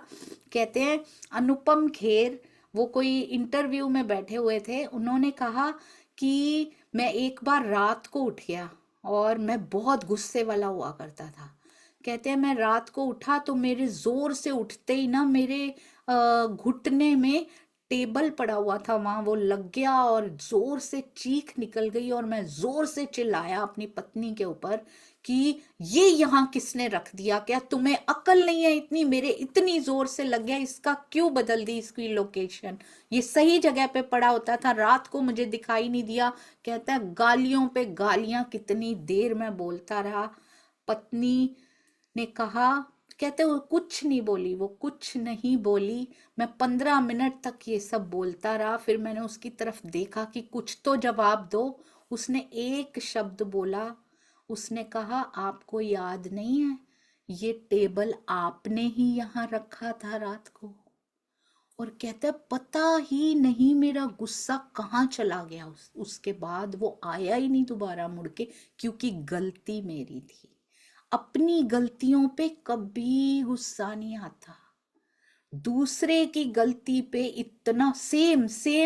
कहते हैं अनुपम खेर, वो कोई इंटरव्यू में बैठे हुए थे, उन्होंने कहा कि मैं एक बार रात को उठ गया और मैं बहुत गुस्से वाला हुआ करता था, कहते हैं मैं रात को उठा तो मेरे जोर से उठते ही ना मेरे घुटने में टेबल पड़ा हुआ था वहां, वो लग गया और जोर से चीख निकल गई, और मैं जोर से चिल्लाया अपनी पत्नी के ऊपर कि ये यहाँ किसने रख दिया, क्या तुम्हें अकल नहीं है इतनी, मेरे इतनी जोर से लग गया, इसका क्यों बदल दी इसकी लोकेशन, ये सही जगह पे पड़ा होता था, रात को मुझे दिखाई नहीं दिया। कहता है गालियों पे गालियां कितनी देर मैं बोलता रहा। पत्नी ने कहा, कहते वो कुछ नहीं बोली, वो कुछ नहीं बोली, मैं 15 मिनट तक ये सब बोलता रहा, फिर मैंने उसकी तरफ देखा कि कुछ तो जवाब दो। उसने एक शब्द बोला, उसने कहा आपको याद नहीं है ये टेबल आपने ही यहाँ रखा था रात को। और कहता है पता ही नहीं मेरा गुस्सा कहाँ चला गया, उसके बाद वो आया ही नहीं दोबारा मुड़ के, क्योंकि गलती मेरी थी। अपनी गलतियों पे कभी गुस्सा नहीं आता, दूसरे की गलती पे इतना, सेम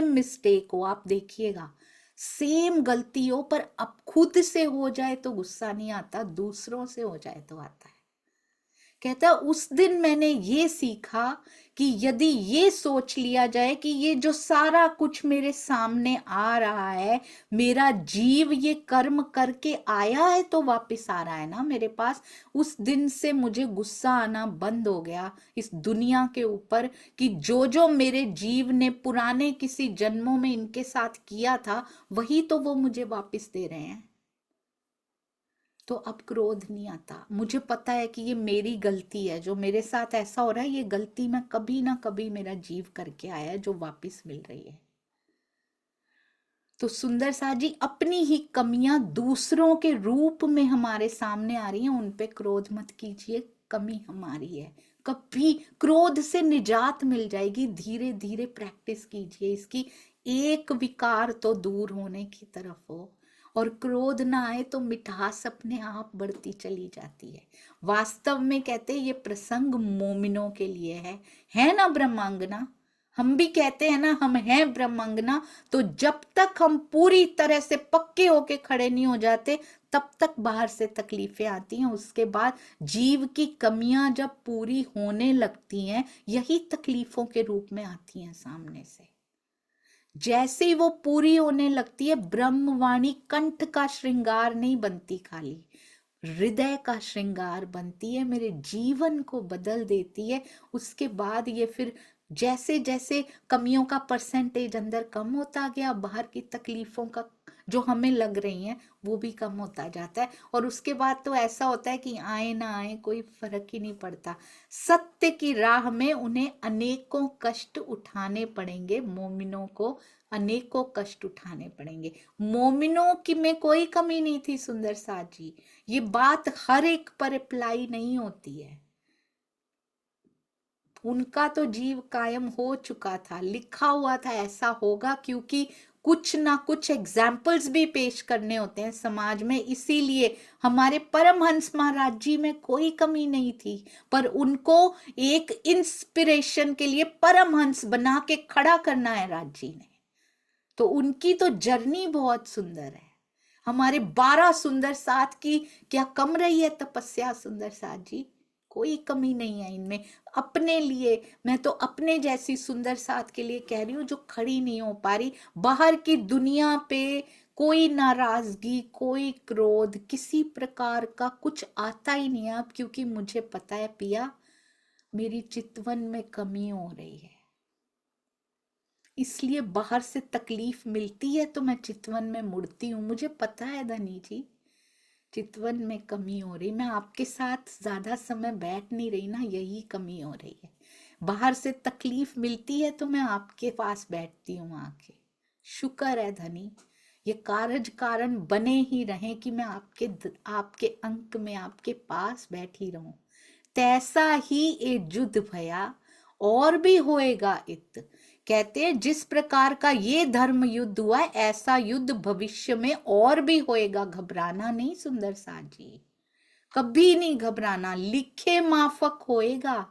मिस्टेक हो, आप देखिएगा सेम गलती हो, पर अब खुद से हो जाए तो गुस्सा नहीं आता, दूसरों से हो जाए तो आता है। कहता उस दिन मैंने ये सीखा कि यदि ये सोच लिया जाए कि ये जो सारा कुछ मेरे सामने आ रहा है, मेरा जीव ये कर्म करके आया है तो वापस आ रहा है ना मेरे पास, उस दिन से मुझे गुस्सा आना बंद हो गया इस दुनिया के ऊपर कि जो जो मेरे जीव ने पुराने किसी जन्मों में इनके साथ किया था, वही तो वो मुझे वापस दे रहे हैं। तो अब क्रोध नहीं आता। मुझे पता है कि ये मेरी गलती है, जो मेरे साथ ऐसा हो रहा है ये गलती मैं कभी ना कभी मेरा जीव करके आया है, जो वापस मिल रही है। तो सुंदर सा जी अपनी ही कमियां दूसरों के रूप में हमारे सामने आ रही हैं, उन पे क्रोध मत कीजिए, कमी हमारी है। कभी क्रोध से निजात मिल जाएगी, धीरे धीरे प्रैक्टिस कीजिए इसकी। एक विकार तो दूर होने की तरफ हो, और क्रोध ना आए तो मिठास अपने आप बढ़ती चली जाती है। वास्तव में कहते हैं ये प्रसंग मोमिनों के लिए है ना ब्रह्मांगना? हम भी कहते हैं ना हम हैं ब्रह्मांगना। तो जब तक हम पूरी तरह से पक्के होके खड़े नहीं हो जाते तब तक बाहर से तकलीफें आती हैं। उसके बाद जीव की कमियां जब पूरी होने लगती हैं, यही तकलीफों के रूप में आती हैं सामने से। जैसे ही वो पूरी होने लगती है, ब्रह्मवाणी कंठ का श्रृंगार नहीं बनती, खाली हृदय का श्रृंगार बनती है, मेरे जीवन को बदल देती है। उसके बाद ये फिर जैसे जैसे कमियों का परसेंटेज अंदर कम होता गया, बाहर की तकलीफों का जो हमें लग रही हैं वो भी कम होता जाता है। और उसके बाद तो ऐसा होता है कि आए ना आए कोई फर्क ही नहीं पड़ता। सत्य की राह में उन्हें अनेकों कष्ट उठाने पड़ेंगे, मोमिनों को अनेकों कष्ट उठाने पड़ेंगे। मोमिनों की में कोई कमी नहीं थी सुंदर साथ जी, ये बात हर एक पर अप्लाई नहीं होती है। उनका तो जीव कायम हो चुका था, लिखा हुआ था ऐसा होगा, क्योंकि कुछ ना कुछ एग्जाम्पल्स भी पेश करने होते हैं समाज में। इसीलिए हमारे परमहंस महाराज जी में कोई कमी नहीं थी, पर उनको एक इंस्पिरेशन के लिए परमहंस बना के खड़ा करना है राज जी ने। तो उनकी तो जर्नी बहुत सुंदर है। हमारे 12 सुंदर साथ की क्या कम रही है तपस्या सुंदर साथ जी? कोई कमी नहीं है इनमें। अपने लिए, मैं तो अपने जैसी सुंदर साथ के लिए कह रही हूँ जो खड़ी नहीं हो पा रही। बाहर की दुनिया पे कोई नाराजगी, कोई क्रोध, किसी प्रकार का कुछ आता ही नहीं है अब, क्योंकि मुझे पता है पिया मेरी चितवन में कमी हो रही है। इसलिए बाहर से तकलीफ मिलती है तो मैं चितवन में मुड़ती हूँ। मुझे पता है धनी जी चितवन में कमी हो रही, मैं आपके साथ ज्यादा समय बैठ नहीं रही ना, यही कमी हो रही है। बाहर से तकलीफ मिलती है तो मैं आपके पास बैठती हूँ आके। शुक्र है धनी, ये कारज कारण बने ही रहे कि मैं आपके अंक में आपके पास बैठी रहूं। तैसा ही ए युद्ध भया और भी होएगा इत। कहते हैं जिस प्रकार का ये धर्म युद्ध हुआ है, ऐसा युद्ध भविष्य में और भी होएगा। घबराना नहीं सुंदर साथ जी, कभी नहीं घबराना, लिखे माफक होएगा।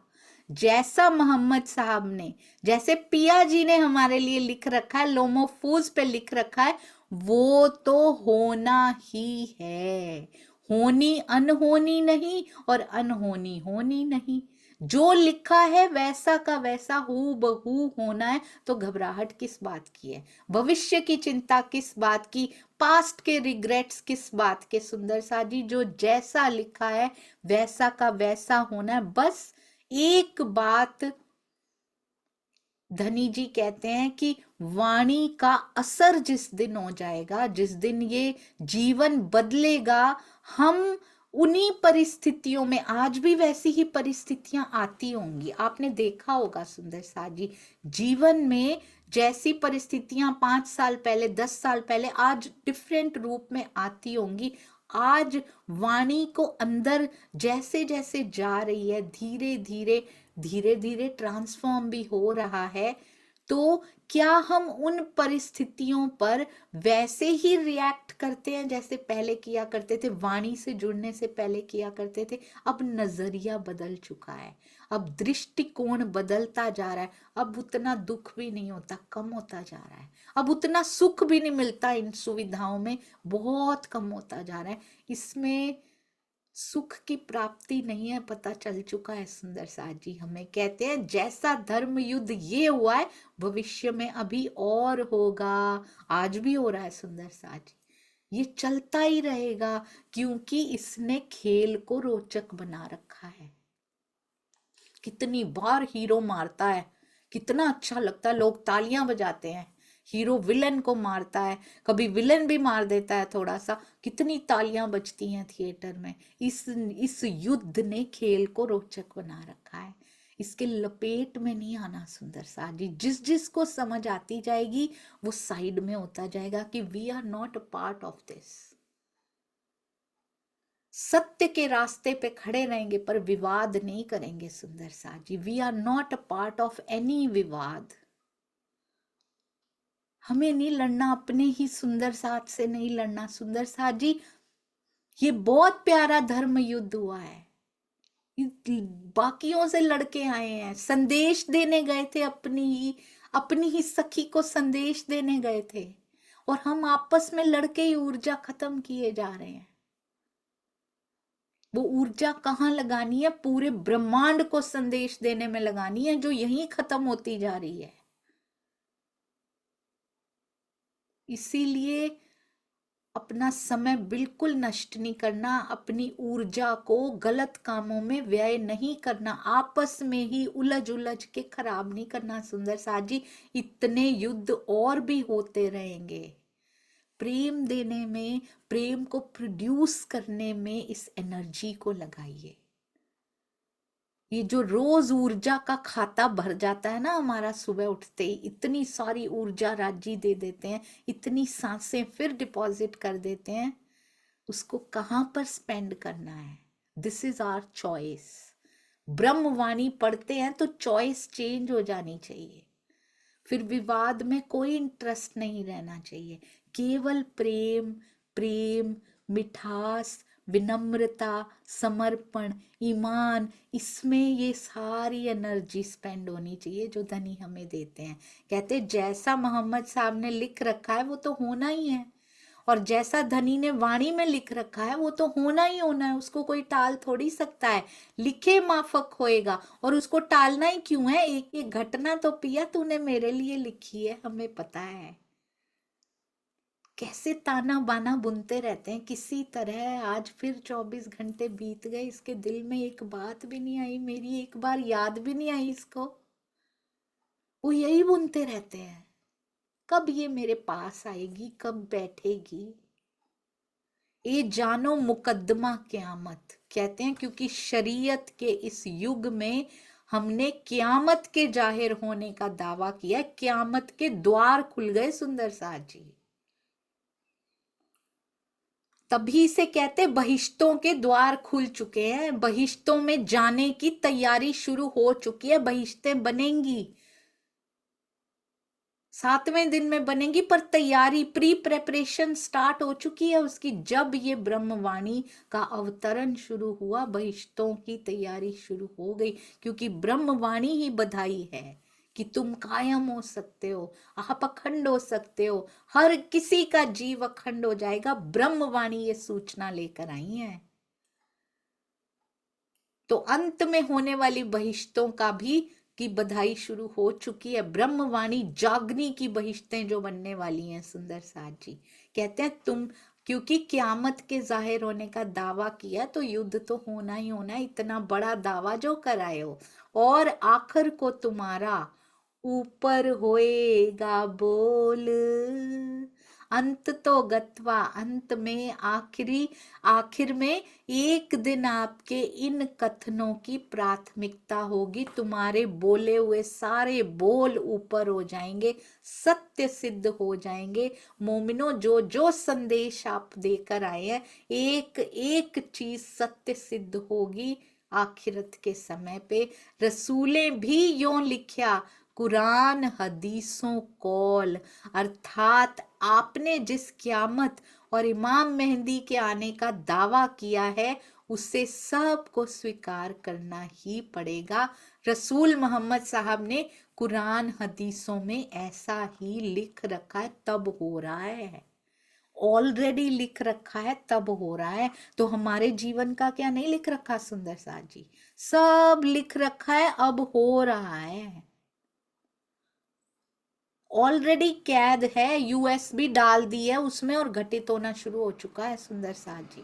जैसा मोहम्मद साहब ने, जैसे पिया जी ने हमारे लिए लिख रखा है, लोमोफूज पे लिख रखा है, वो तो होना ही है। होनी अनहोनी नहीं और अनहोनी होनी नहीं। जो लिखा है वैसा का वैसा हू बहू होना है। तो घबराहट किस बात की है? भविष्य की चिंता किस बात की? पास्ट के रिग्रेट्स किस बात के सुंदर सा जी? जो जैसा लिखा है वैसा का वैसा होना है। बस एक बात धनी जी कहते हैं कि वाणी का असर जिस दिन हो जाएगा, जिस दिन ये जीवन बदलेगा, हम उन्हीं परिस्थितियों में, आज भी वैसी ही परिस्थितियां आती होंगी। आपने देखा होगा सुंदर सा जी, जीवन में जैसी परिस्थितियां 5 साल पहले, 10 साल पहले, आज डिफरेंट रूप में आती होंगी। आज वाणी को अंदर जैसे जैसे जा रही है, धीरे धीरे धीरे धीरे ट्रांसफॉर्म भी हो रहा है। तो क्या हम उन परिस्थितियों पर वैसे ही रिएक्ट करते हैं जैसे पहले किया करते थे, वाणी से जुड़ने से पहले किया करते थे? अब नजरिया बदल चुका है, अब दृष्टिकोण बदलता जा रहा है। अब उतना दुख भी नहीं होता, कम होता जा रहा है। अब उतना सुख भी नहीं मिलता इन सुविधाओं में, बहुत कम होता जा रहा है। इसमें सुख की प्राप्ति नहीं है, पता चल चुका है सुंदर साथ जी। हमें कहते हैं जैसा धर्म युद्ध ये हुआ है, भविष्य में अभी और होगा। आज भी हो रहा है सुंदर साथ जी, ये चलता ही रहेगा, क्योंकि इसने खेल को रोचक बना रखा है। कितनी बार हीरो मारता है, कितना अच्छा लगता है, लोग तालियां बजाते हैं। हीरो विलन को मारता है, कभी विलन भी मार देता है थोड़ा सा, कितनी तालियां बजती हैं थिएटर में। इस युद्ध ने खेल को रोचक बना रखा है। इसके लपेट में नहीं आना सुंदर साथ जी। जिस जिस को समझ आती जाएगी वो साइड में होता जाएगा कि we are not a part of this. सत्य के रास्ते पे खड़े रहेंगे पर विवाद नहीं करेंगे सुंदर साथ जी। We are not a part of any विवाद। हमें नहीं लड़ना, अपने ही सुंदर साथ से नहीं लड़ना सुंदर साथ जी। ये बहुत प्यारा धर्म युद्ध हुआ है। बाकियों से लड़के आए हैं, संदेश देने गए थे, अपनी ही सखी को संदेश देने गए थे, और हम आपस में लड़के ही ऊर्जा खत्म किए जा रहे हैं। वो ऊर्जा कहाँ लगानी है? पूरे ब्रह्मांड को संदेश देने में लगानी है, जो यहीं खत्म होती जा रही है। इसीलिए अपना समय बिल्कुल नष्ट नहीं करना, अपनी ऊर्जा को गलत कामों में व्यय नहीं करना, आपस में ही उलझ उलझ के खराब नहीं करना सुंदर साथ जी। इतने युद्ध और भी होते रहेंगे। प्रेम देने में, प्रेम को प्रोड्यूस करने में इस एनर्जी को लगाइए। ये जो रोज ऊर्जा का खाता भर जाता है ना हमारा, सुबह उठते ही इतनी सारी ऊर्जा राजी दे देते हैं, इतनी सांसें फिर डिपॉजिट कर देते हैं, उसको कहाँ पर स्पेंड करना है? This is our choice. Brahmavani पढ़ते हैं तो चॉइस चेंज हो जानी चाहिए। फिर विवाद में कोई इंटरेस्ट नहीं रहना चाहिए। केवल प्रेम, प्रेम, मिठास, विनम्रता, समर्पण, ईमान, इसमें ये सारी एनर्जी स्पेंड होनी चाहिए जो धनी हमें देते हैं। कहते जैसा मोहम्मद साहब ने लिख रखा है वो तो होना ही है, और जैसा धनी ने वाणी में लिख रखा है वो तो होना ही होना है, उसको कोई टाल थोड़ी सकता है। लिखे माफक होएगा, और उसको टालना ही क्यों है? एक एक घटना तो पिया तूने मेरे लिए लिखी है, हमें पता है। कैसे ताना बाना बुनते रहते हैं किसी तरह। आज फिर 24 घंटे बीत गए, इसके दिल में एक बात भी नहीं आई मेरी, एक बार याद भी नहीं आई इसको। वो यही बुनते रहते हैं, कब ये मेरे पास आएगी, कब बैठेगी। ये जानो मुकद्दमा क़यामत कहते हैं, क्योंकि शरीयत के इस युग में हमने क़यामत के जाहिर होने का दावा किया। क़यामत के द्वार खुल गए सुंदर साथ जी। तभी से कहते बहिश्तों के द्वार खुल चुके हैं, बहिश्तों में जाने की तैयारी शुरू हो चुकी है। बहिश्तें बनेंगी, 7वें दिन में बनेंगी, पर तैयारी, प्री प्रेपरेशन स्टार्ट हो चुकी है उसकी। जब ये ब्रह्मवाणी का अवतरण शुरू हुआ, बहिश्तों की तैयारी शुरू हो गई, क्योंकि ब्रह्मवाणी ही बधाई है कि तुम कायम हो सकते हो, आप अखंड हो सकते हो, हर किसी का जीव अखंड हो जाएगा। ब्रह्मवाणी ये सूचना लेकर आई है। तो अंत में होने वाली बहिश्तों का भी की बधाई शुरू हो चुकी है। ब्रह्मवाणी जागनी की बहिश्तें जो बनने वाली हैं सुंदर साथ जी। कहते हैं तुम, क्योंकि क़यामत के जाहिर होने का दावा किया तो युद्ध तो होना ही होना है। इतना बड़ा दावा जो कराए हो, और आखिर को तुम्हारा ऊपर होएगा बोल। अंत तो गत्वा, अंत में, आखिर में एक दिन आपके इन कथनों की प्राथमिकता होगी। तुम्हारे बोले हुए सारे बोल ऊपर हो जाएंगे, सत्य सिद्ध हो जाएंगे। मोमिनो, जो जो संदेश आप देकर आए हैं, एक एक चीज सत्य सिद्ध होगी आखिरत के समय पे। रसूलें भी यों लिखा, कुरान हदीसों कौल, अर्थात आपने जिस क़यामत और इमाम मेहंदी के आने का दावा किया है, उसे सबको स्वीकार करना ही पड़ेगा। रसूल मोहम्मद साहब ने कुरान हदीसों में ऐसा ही लिख रखा है, तब हो रहा है। ऑलरेडी लिख रखा है, तब हो रहा है। तो हमारे जीवन का क्या नहीं लिख रखा सुंदर साथ जी? सब लिख रखा है, अब हो रहा है। ऑलरेडी कैद है, यूएसबी डाल दी है उसमें और घटित होना शुरू हो चुका है सुंदर साथ जी।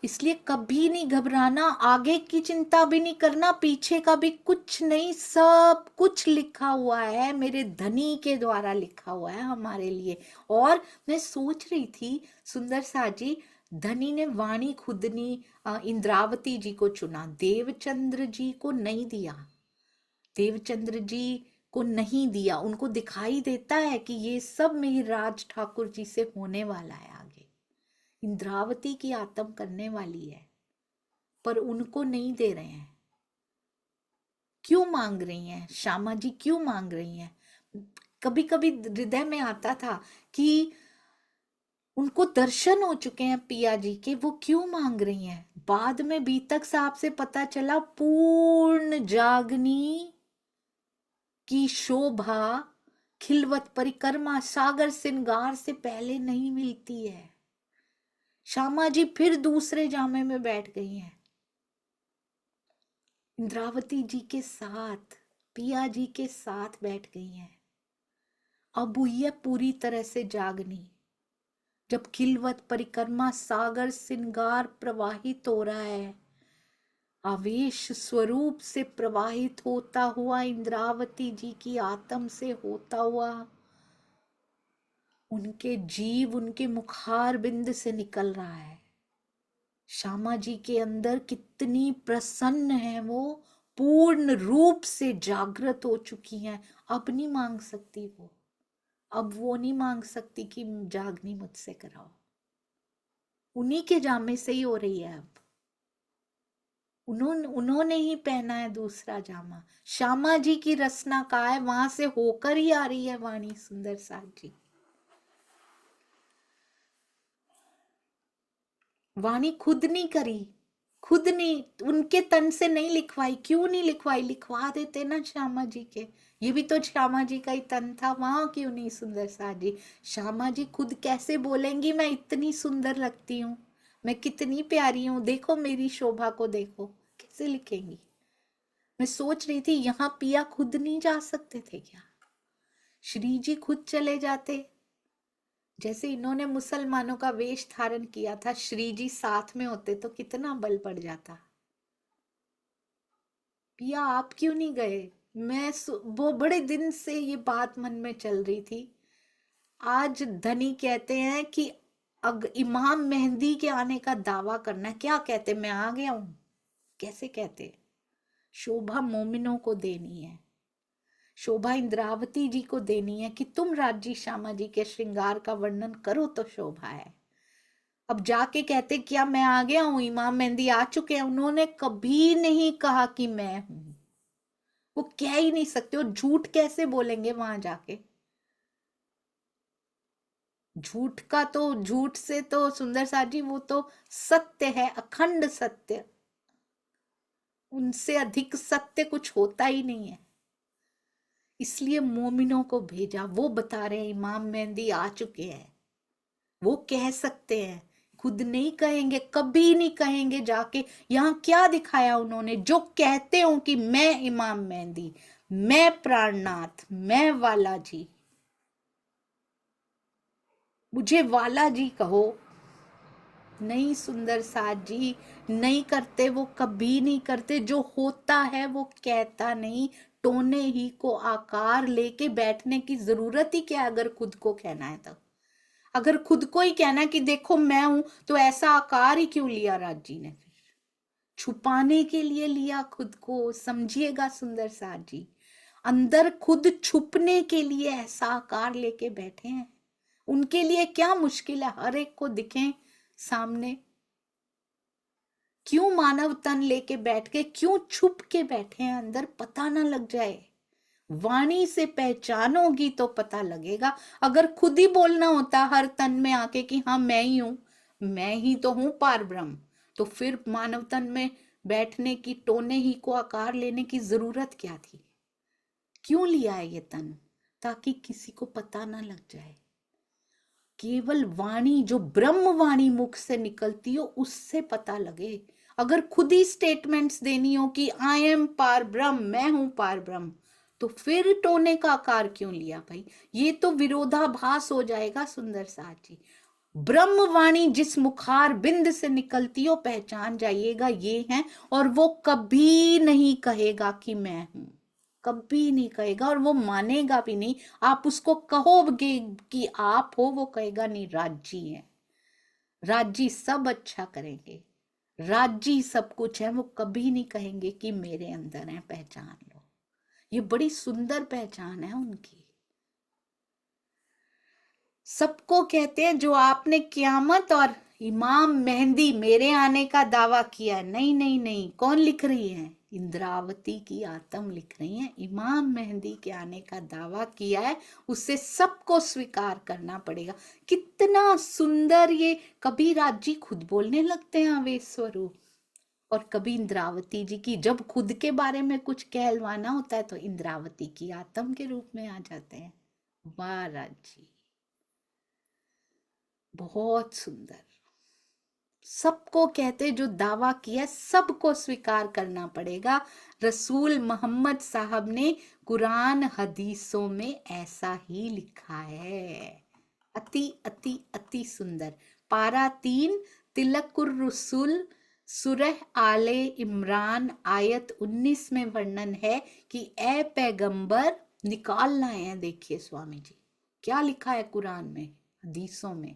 इसलिए कभी नहीं घबराना, आगे की चिंता भी नहीं करना, पीछे का भी कुछ नहीं, सब कुछ लिखा हुआ है, मेरे धनी के द्वारा लिखा हुआ है हमारे लिए। और मैं सोच रही थी सुंदर सा जी, धनी ने वाणी खुदनी इंद्रावती जी को चुना, देवचंद्र जी को नहीं दिया, देवचंद्र जी को नहीं दिया। उनको दिखाई देता है कि ये सब मेरी राज ठाकुर जी से होने वाला है, आगे इंद्रावती की आत्म करने वाली है, पर उनको नहीं दे रहे हैं। क्यों मांग रही हैं श्यामा जी, क्यों मांग रही हैं? कभी कभी हृदय में आता था कि उनको दर्शन हो चुके हैं पिया जी के, वो क्यों मांग रही हैं? बाद में बीतक साहब से पता चला पूर्ण जागनी की शोभा खिलवत परिक्रमा सागर श्रृंगार से पहले नहीं मिलती है। श्यामा जी फिर दूसरे जामे में बैठ गई हैं, इंद्रावती जी के साथ, पिया जी के साथ बैठ गई हैं। अब हुई है पूरी तरह से जागनी, जब खिलवत परिक्रमा सागर श्रृंगार प्रवाहित हो रहा है, आवेश स्वरूप से प्रवाहित होता हुआ इंद्रावती जी की आत्म से होता हुआ, उनके जीव उनके मुखार बिंद से निकल रहा है। श्यामा जी के अंदर कितनी प्रसन्न है, वो पूर्ण रूप से जागृत हो चुकी हैं। अब नहीं मांग सकती वो, अब वो नहीं मांग सकती कि जागनी मुझसे कराओ, उन्हीं के जामे से ही हो रही है। अब उन्होंने ही पहना है दूसरा जामा, श्यामा जी की रचना का है, वहां से होकर ही आ रही है वाणी सुंदर साथ जी। वाणी खुद नहीं करी, खुद नहीं, उनके तन से नहीं लिखवाई। क्यों नहीं लिखवाई? लिखवा देते ना श्यामा जी के, ये भी तो श्यामा जी का ही तन था, वहां क्यों नहीं सुंदर सा जी? श्यामा जी खुद कैसे बोलेंगी मैं इतनी सुंदर लगती हूँ, मैं कितनी प्यारी हूँ, देखो मेरी शोभा को देखो, कैसे लिखेंगी? मैं सोच रही थी यहाँ पिया खुद नहीं जा सकते थे क्या? श्री जी खुद चले जाते, जैसे इन्होंने मुसलमानों का वेश धारण किया था, श्री जी साथ में होते तो कितना बल पड़ जाता। पिया आप क्यों नहीं गए? वो बड़े दिन से ये बात मन में चल रही थी। आज धनी कहते हैं कि इमाम मेहंदी के आने का दावा करना, क्या कहते? मैं आ गया हूं, कैसे कहते? शोभा मोमिनों को देनी है, शोभा इंद्रावती जी को देनी है कि तुम राजी श्यामा जी के श्रृंगार का वर्णन करो तो शोभा है। अब जाके कहते क्या मैं आ गया हूं, इमाम मेहंदी आ चुके हैं? उन्होंने कभी नहीं कहा कि मैं हूं, वो कह ही नहीं सकते, और झूठ कैसे बोलेंगे वहां जाके? झूठ का तो, झूठ से तो सुंदर सा जी वो तो सत्य है, अखंड सत्य, उनसे अधिक सत्य कुछ होता ही नहीं है। इसलिए मोमिनों को भेजा, वो बता रहे हैं इमाम मेहंदी आ चुके हैं, वो कह सकते हैं, खुद नहीं कहेंगे, कभी नहीं कहेंगे जाके। यहाँ क्या दिखाया उन्होंने? जो कहते हो कि मैं इमाम मेहंदी, मैं प्राणनाथ, मैं वाला जी, मुझे वाला जी कहो। नहीं सुंदर साथ जी, नहीं करते, वो कभी नहीं करते। जो होता है वो कहता नहीं, टोने ही को आकार लेके बैठने की जरूरत ही क्या, अगर खुद को कहना है तो। अगर खुद को ही कहना कि देखो मैं हूं, तो ऐसा आकार ही क्यों लिया राज जी ने? फिर छुपाने के लिए लिया खुद को, समझिएगा सुंदर साथ जी, अंदर खुद छुपने के लिए ऐसा आकार लेके बैठे हैं। उनके लिए क्या मुश्किल है, हर एक को दिखें सामने। क्यों मानव तन लेके बैठ के, क्यों छुप के बैठे हैं अंदर, पता ना लग जाए? वाणी से पहचानोगी तो पता लगेगा। अगर खुद ही बोलना होता हर तन में आके कि हाँ मैं ही हूं, मैं ही तो हूं पार ब्रह्म, तो फिर मानव तन में बैठने की, टोने ही को आकार लेने की जरूरत क्या थी? क्यों लिया है ये तन? ताकि किसी को पता ना लग जाए। केवल वाणी, जो ब्रह्म वाणी मुख से निकलती हो, उससे पता लगे। अगर खुद ही स्टेटमेंट्स देनी हो कि आई एम पार ब्रह्म, मैं हूं पार ब्रह्म, तो फिर टोने का आकार क्यों लिया भाई? ये तो विरोधाभास हो जाएगा सुंदर साथ जी। ब्रह्मवाणी जिस मुखार बिंद से निकलती हो पहचान जाइएगा ये है। और वो कभी नहीं कहेगा कि मैं हूं, कभी नहीं कहेगा, और वो मानेगा भी नहीं। आप उसको कहोगे कि आप हो, वो कहेगा नहीं, राजी है, राजी सब अच्छा करेंगे, राजी सब कुछ है। वो कभी नहीं कहेंगे कि मेरे अंदर है, पहचान लो। ये बड़ी सुंदर पहचान है उनकी। सबको कहते हैं जो आपने कियामत और इमाम मेहंदी मेरे आने का दावा किया है। नहीं नहीं नहीं, कौन लिख रही है? इंद्रावती की आत्म लिख रही है। इमाम मेहंदी के आने का दावा किया है, उसे सबको स्वीकार करना पड़ेगा। कितना सुंदर ये कबीर जी खुद बोलने लगते हैं आवेश स्वरूप, और कभी इंद्रावती जी की, जब खुद के बारे में कुछ कहलवाना होता है तो इंद्रावती की आत्म के रूप में आ जाते हैं। वाह राजी, बहुत सुंदर। सबको कहते जो दावा किया सबको स्वीकार करना पड़ेगा। रसूल मोहम्मद साहब ने कुरान हदीसों में ऐसा ही लिखा है। अति अति अति सुंदर। पारा 3 तिलकुर रसूल सूरह आले इमरान आयत 19 में वर्णन है कि ए पैगंबर, निकाल लाए हैं, देखिए स्वामी जी क्या लिखा है कुरान में हदीसों में।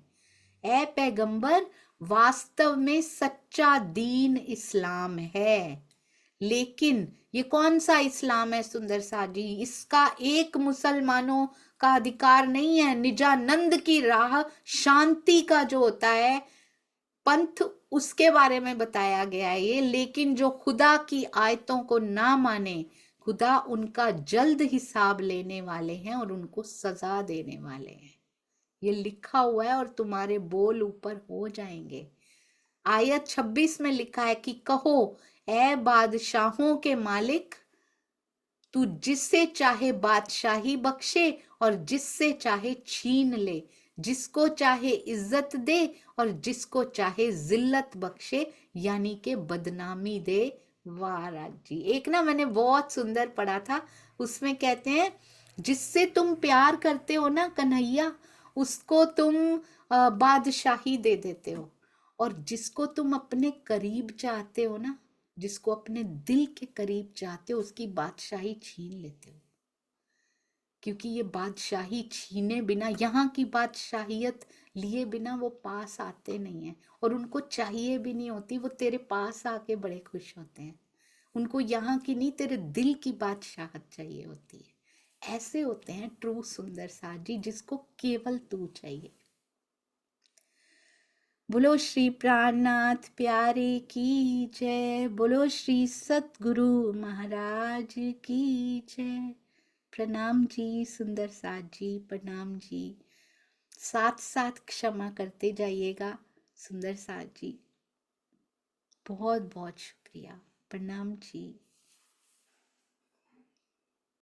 ए पैगंबर, वास्तव में सच्चा दीन इस्लाम है। लेकिन ये कौन सा इस्लाम है सुंदर सा जी? इसका एक मुसलमानों का अधिकार नहीं है। निजानंद की राह, शांति का जो होता है पंथ, उसके बारे में बताया गया है ये। लेकिन जो खुदा की आयतों को ना माने, खुदा उनका जल्द हिसाब लेने वाले हैं और उनको सजा देने वाले हैं। ये लिखा हुआ है और तुम्हारे बोल ऊपर हो जाएंगे। आयत 26 में लिखा है कि कहो, ए बादशाहों के मालिक, तू जिससे चाहे बादशाही बख्शे और जिससे चाहे छीन ले, जिसको चाहे इज्जत दे और जिसको चाहे जिल्लत बख्शे, यानी के बदनामी दे। वाह राजी, एक ना मैंने बहुत सुंदर पढ़ा था, उसमें कहते हैं जिससे तुम प्यार करते हो ना कन्हैया, उसको तुम बादशाही दे देते हो, और जिसको तुम अपने करीब चाहते हो ना, जिसको अपने दिल के करीब चाहते हो, उसकी बादशाही छीन लेते हो। क्योंकि ये बादशाही छीने बिना, यहाँ की बादशाहियत लिए बिना वो पास आते नहीं है, और उनको चाहिए भी नहीं होती। वो तेरे पास आके बड़े खुश होते हैं। उनको यहाँ की नहीं, तेरे दिल की बादशाहत चाहिए होती है। ऐसे होते हैं ट्रू सुंदर साथ जी, जिसको केवल तू चाहिए। बोलो श्री प्राणनाथ प्यारे की जय। बोलो श्री सतगुरु महाराज की जय। प्रणाम जी सुंदर साथ जी, प्रणाम जी। साथ साथ क्षमा करते जाइएगा सुंदर साथ जी। बहुत बहुत शुक्रिया, प्रणाम जी।